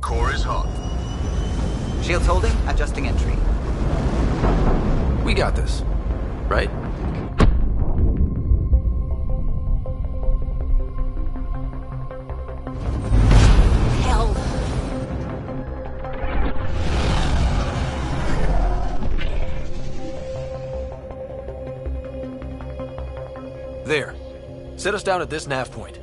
S11: Core is hot.
S5: Shields holding, adjusting entry.
S2: We got this, right?
S17: Hell.
S2: There. Set us down at this nav point.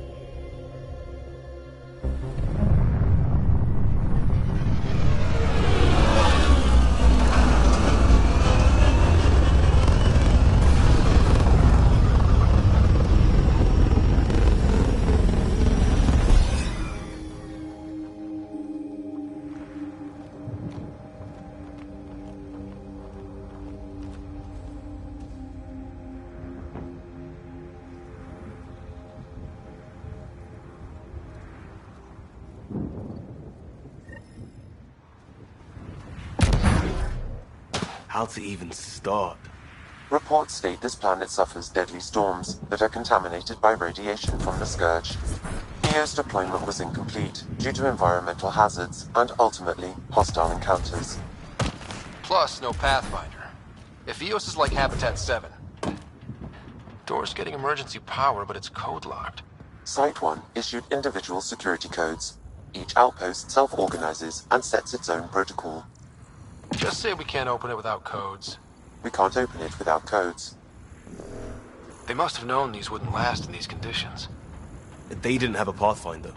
S4: How to even start?
S16: Reports state this planet suffers deadly storms that are contaminated by radiation from the Scourge. EO's deployment was incomplete due to environmental hazards and, ultimately, hostile encounters.
S2: Plus, no Pathfinder. If EOS is like Habitat 7... Door's getting emergency power, but it's code-locked.
S16: Site 1 issued individual security codes. Each outpost self-organizes and sets its own protocol.
S2: Just say we can't open it without codes.
S16: We can't open it without codes.
S2: They must have known these wouldn't last in these conditions.
S4: They didn't have a Pathfinder.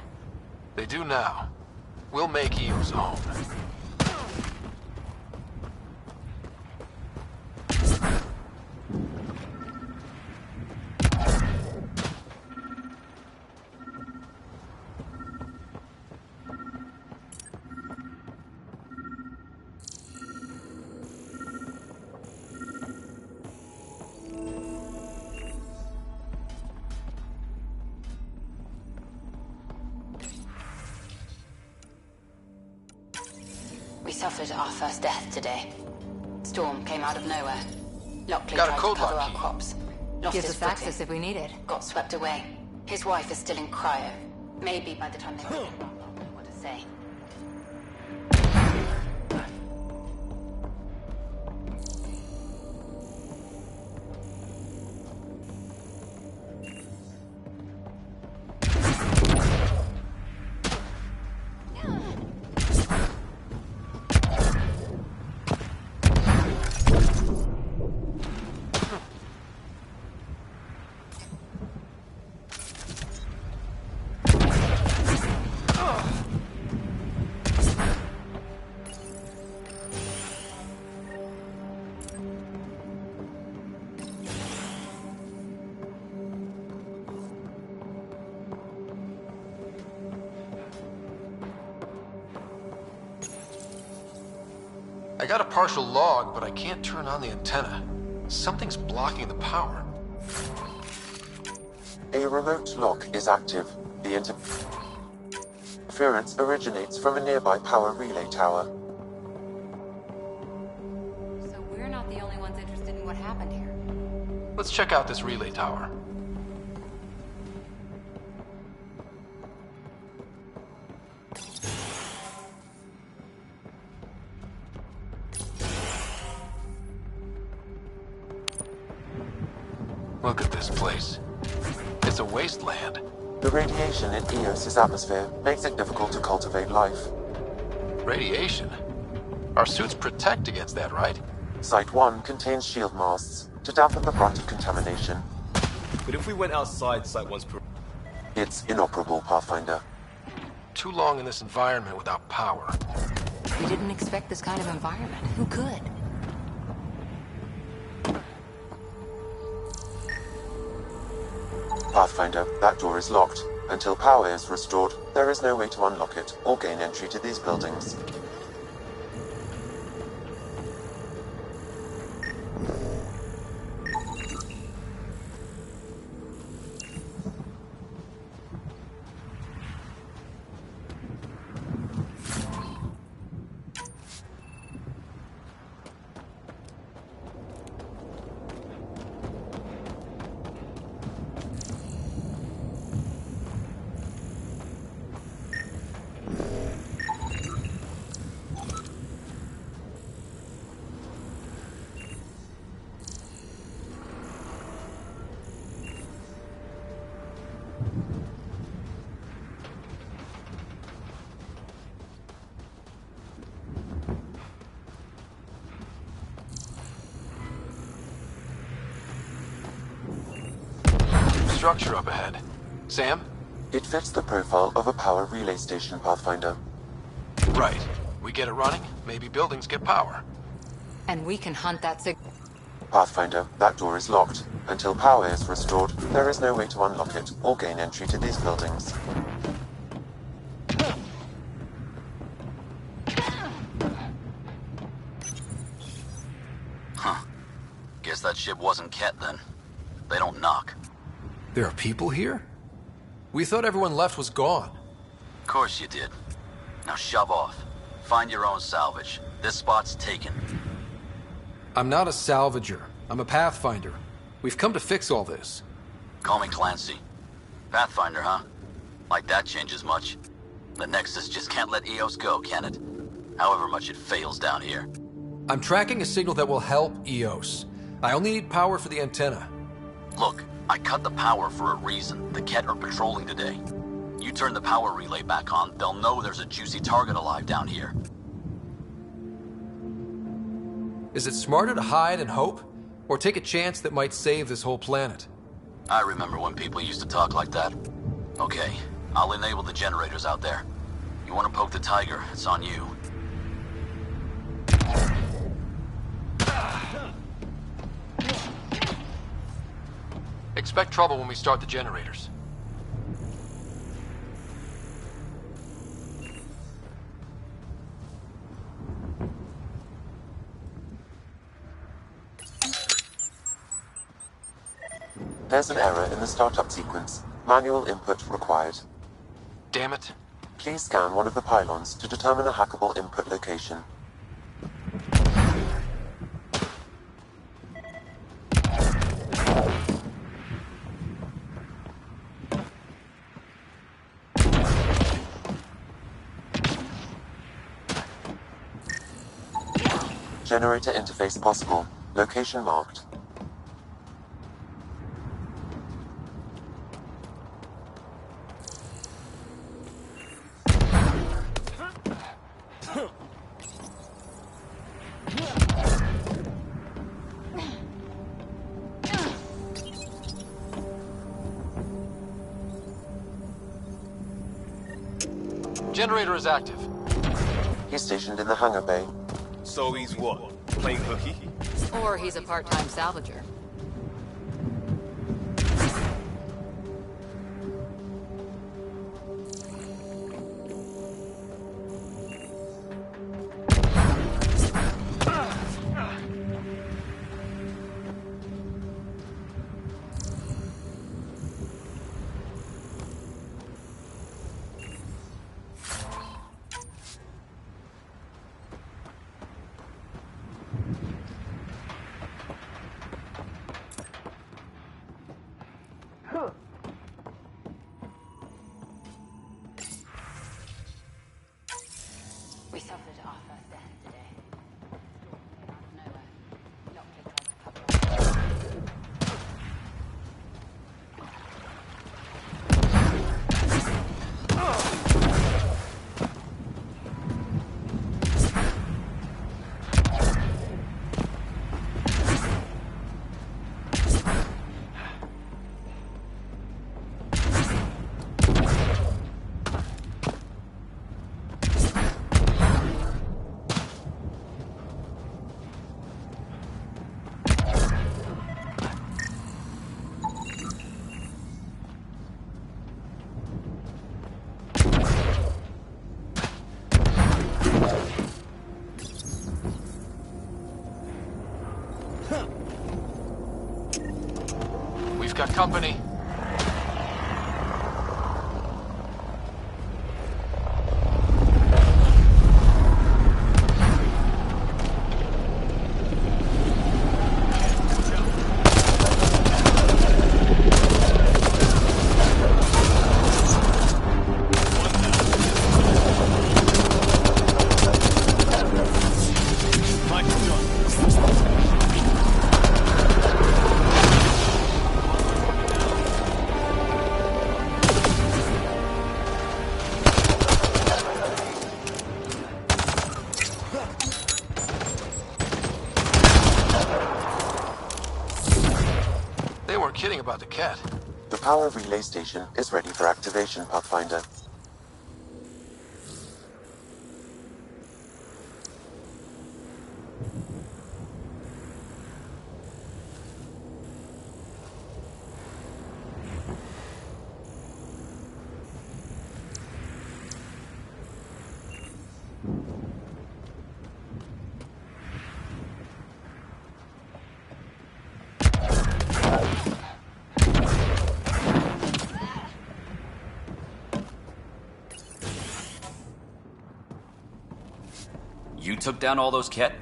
S2: They do now. We'll make EOS home.
S1: We suffered our first death today. Storm came out of nowhere. Lockley
S2: Got a
S1: tried
S2: code
S1: to cover
S2: lock
S1: our
S2: key.
S1: crops. Lost Gives his us footing. access if we need it. Got swept away. His wife is still in cryo. Maybe by the time they wake up, I'll know what to say.
S2: I got a partial log, but I can't turn on the antenna. Something's blocking the power.
S16: A remote lock is active. The interference originates from a nearby power relay tower.
S1: So we're not the only ones interested in what happened here.
S2: Let's check out this relay tower. Look at this place. It's a wasteland.
S16: The radiation in EOS's atmosphere makes it difficult to cultivate life.
S2: Radiation? Our suits protect against that, right?
S16: Site 1 contains shield masts to dampen the brunt of contamination.
S4: But if we went outside Site 1's...
S16: It's inoperable, Pathfinder.
S2: Too long in this environment without power.
S1: We didn't expect this kind of environment. Who could?
S16: Pathfinder, that door is locked. Until power is restored, there is no way to unlock it or gain entry to these buildings.
S2: structure up ahead. Sam?
S16: It fits the profile of a power relay station, Pathfinder.
S2: Right. We get it running, maybe buildings get power.
S1: And we can hunt that
S16: Pathfinder, that door is locked. Until power is restored, there is no way to unlock it or gain entry to these buildings.
S21: Huh. Guess that ship wasn't Ket then. They don't knock.
S2: There are people here? We thought everyone left was gone.
S21: Of course you did. Now shove off. Find your own salvage. This spot's taken.
S2: I'm not a salvager. I'm a Pathfinder. We've come to fix all this.
S21: Call me Clancy. Pathfinder, huh? Like that changes much. The Nexus just can't let EOS go, can it? However much it fails down here.
S2: I'm tracking a signal that will help EOS. I only need power for the antenna.
S21: Look, I cut the power for a reason. The Ket are patrolling today. You turn the power relay back on, they'll know there's a juicy target alive down here.
S2: Is it smarter to hide and hope? Or take a chance that might save this whole planet?
S21: I remember when people used to talk like that. Okay, I'll enable the generators out there. You want to poke the tiger, it's on you.
S2: Expect trouble when we start the generators.
S16: There's an error in the startup sequence. Manual input required.
S2: Damn it.
S16: Please scan one of the pylons to determine a hackable input location. Generator interface possible. Location marked.
S2: Generator is active.
S16: He's stationed in the hangar bay.
S4: So he's what? Playing hooky?
S1: Or he's a part-time salvager. We suffered our first death today. Out of nowhere, Doctor tried to cover up.
S2: We've got company. They weren't kidding about the cat.
S16: The power relay station is ready for activation, Pathfinder.
S21: You took down all those Ket?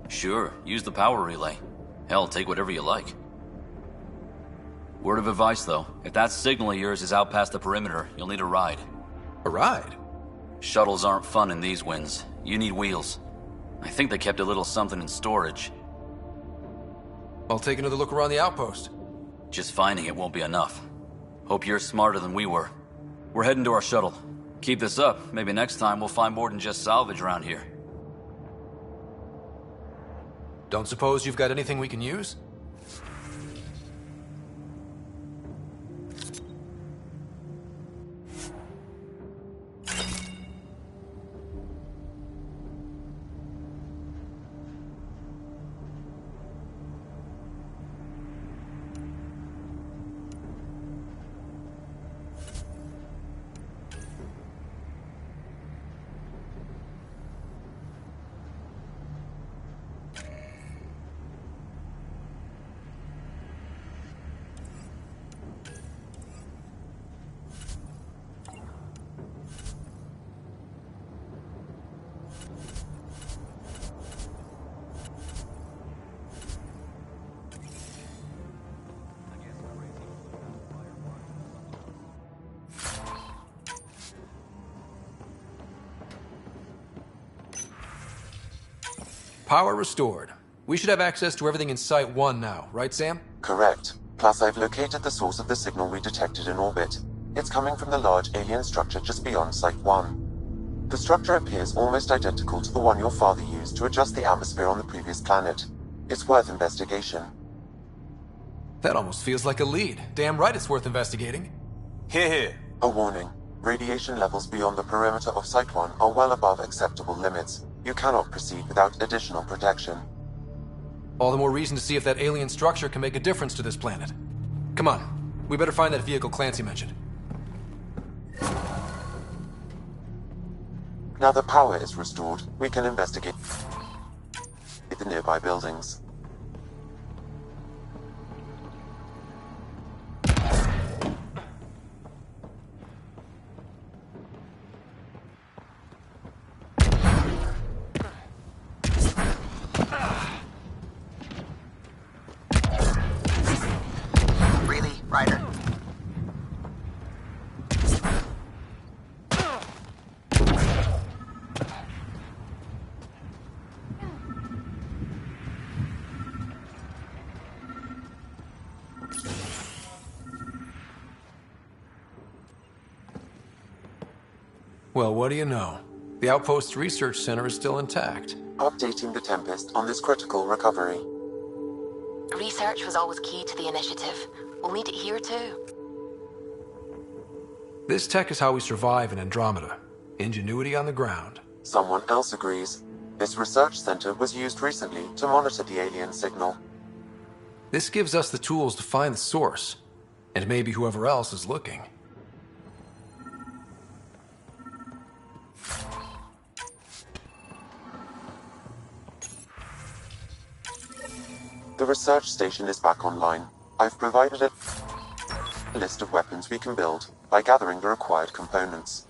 S21: Sure, use the power relay. Hell, take whatever you like. Word of advice, though. If that signal of yours is out past the perimeter, you'll need a ride.
S2: A ride?
S21: Shuttles aren't fun in these winds. You need wheels. I think they kept a little something in storage.
S2: I'll take another look around the outpost.
S21: Just finding it won't be enough. Hope you're smarter than we were. We're heading to our shuttle. Keep this up. Maybe next time we'll find more than just salvage around here.
S2: Don't suppose you've got anything we can use? Power restored. We should have access to everything in Site 1 now, right, Sam?
S16: Correct. Plus, I've located the source of the signal we detected in orbit. It's coming from the large alien structure just beyond Site 1. The structure appears almost identical to the one your father used to adjust the atmosphere on the previous planet. It's worth investigation.
S2: That almost feels like a lead. Damn right it's worth investigating.
S4: Hear, hear.
S16: A warning. Radiation levels beyond the perimeter of Site 1 are well above acceptable limits. You cannot proceed without additional protection.
S2: All the more reason to see if that alien structure can make a difference to this planet. Come on. We better find that vehicle Clancy mentioned.
S16: Now the power is restored, we can investigate the nearby buildings.
S8: Really, Ryder?
S2: Well, what do you know? The Outpost Research Center is still intact.
S16: Updating the Tempest on this critical recovery.
S17: Research was always key to the initiative. We'll need it here too.
S2: This tech is how we survive in Andromeda. Ingenuity on the ground.
S16: Someone else agrees. This research center was used recently to monitor the alien signal.
S2: This gives us the tools to find the source, and maybe whoever else is looking.
S16: The research station is back online. I've provided a list of weapons we can build by gathering the required components.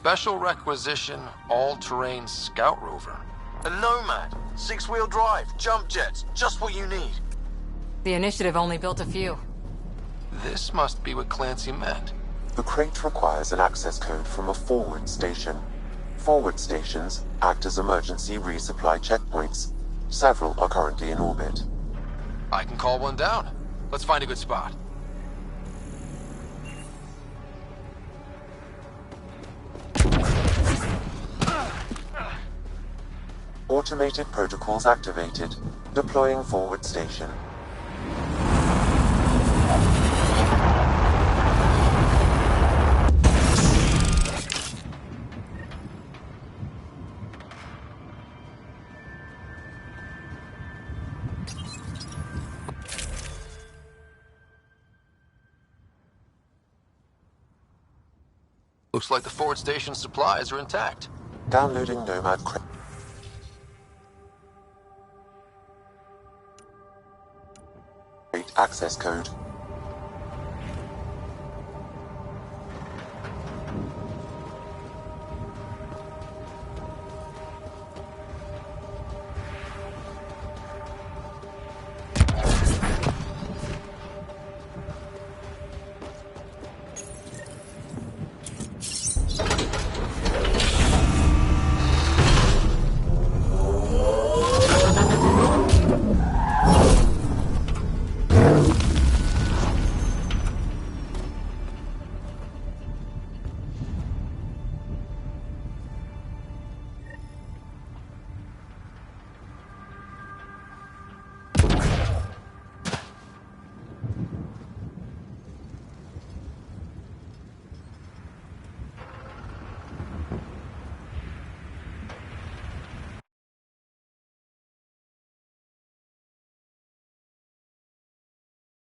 S2: Special requisition, all-terrain scout rover.
S11: A Nomad, 6-wheel drive, jump jets, just what you need.
S1: The initiative only built a few.
S2: This must be what Clancy meant.
S16: The crate requires an access code from a forward station. Forward stations act as emergency resupply checkpoints. Several are currently in orbit.
S2: I can call one down. Let's find a good spot.
S16: Automated protocols activated. Deploying forward station.
S2: Looks like the forward station supplies are intact.
S16: Downloading Nomad crate. Access code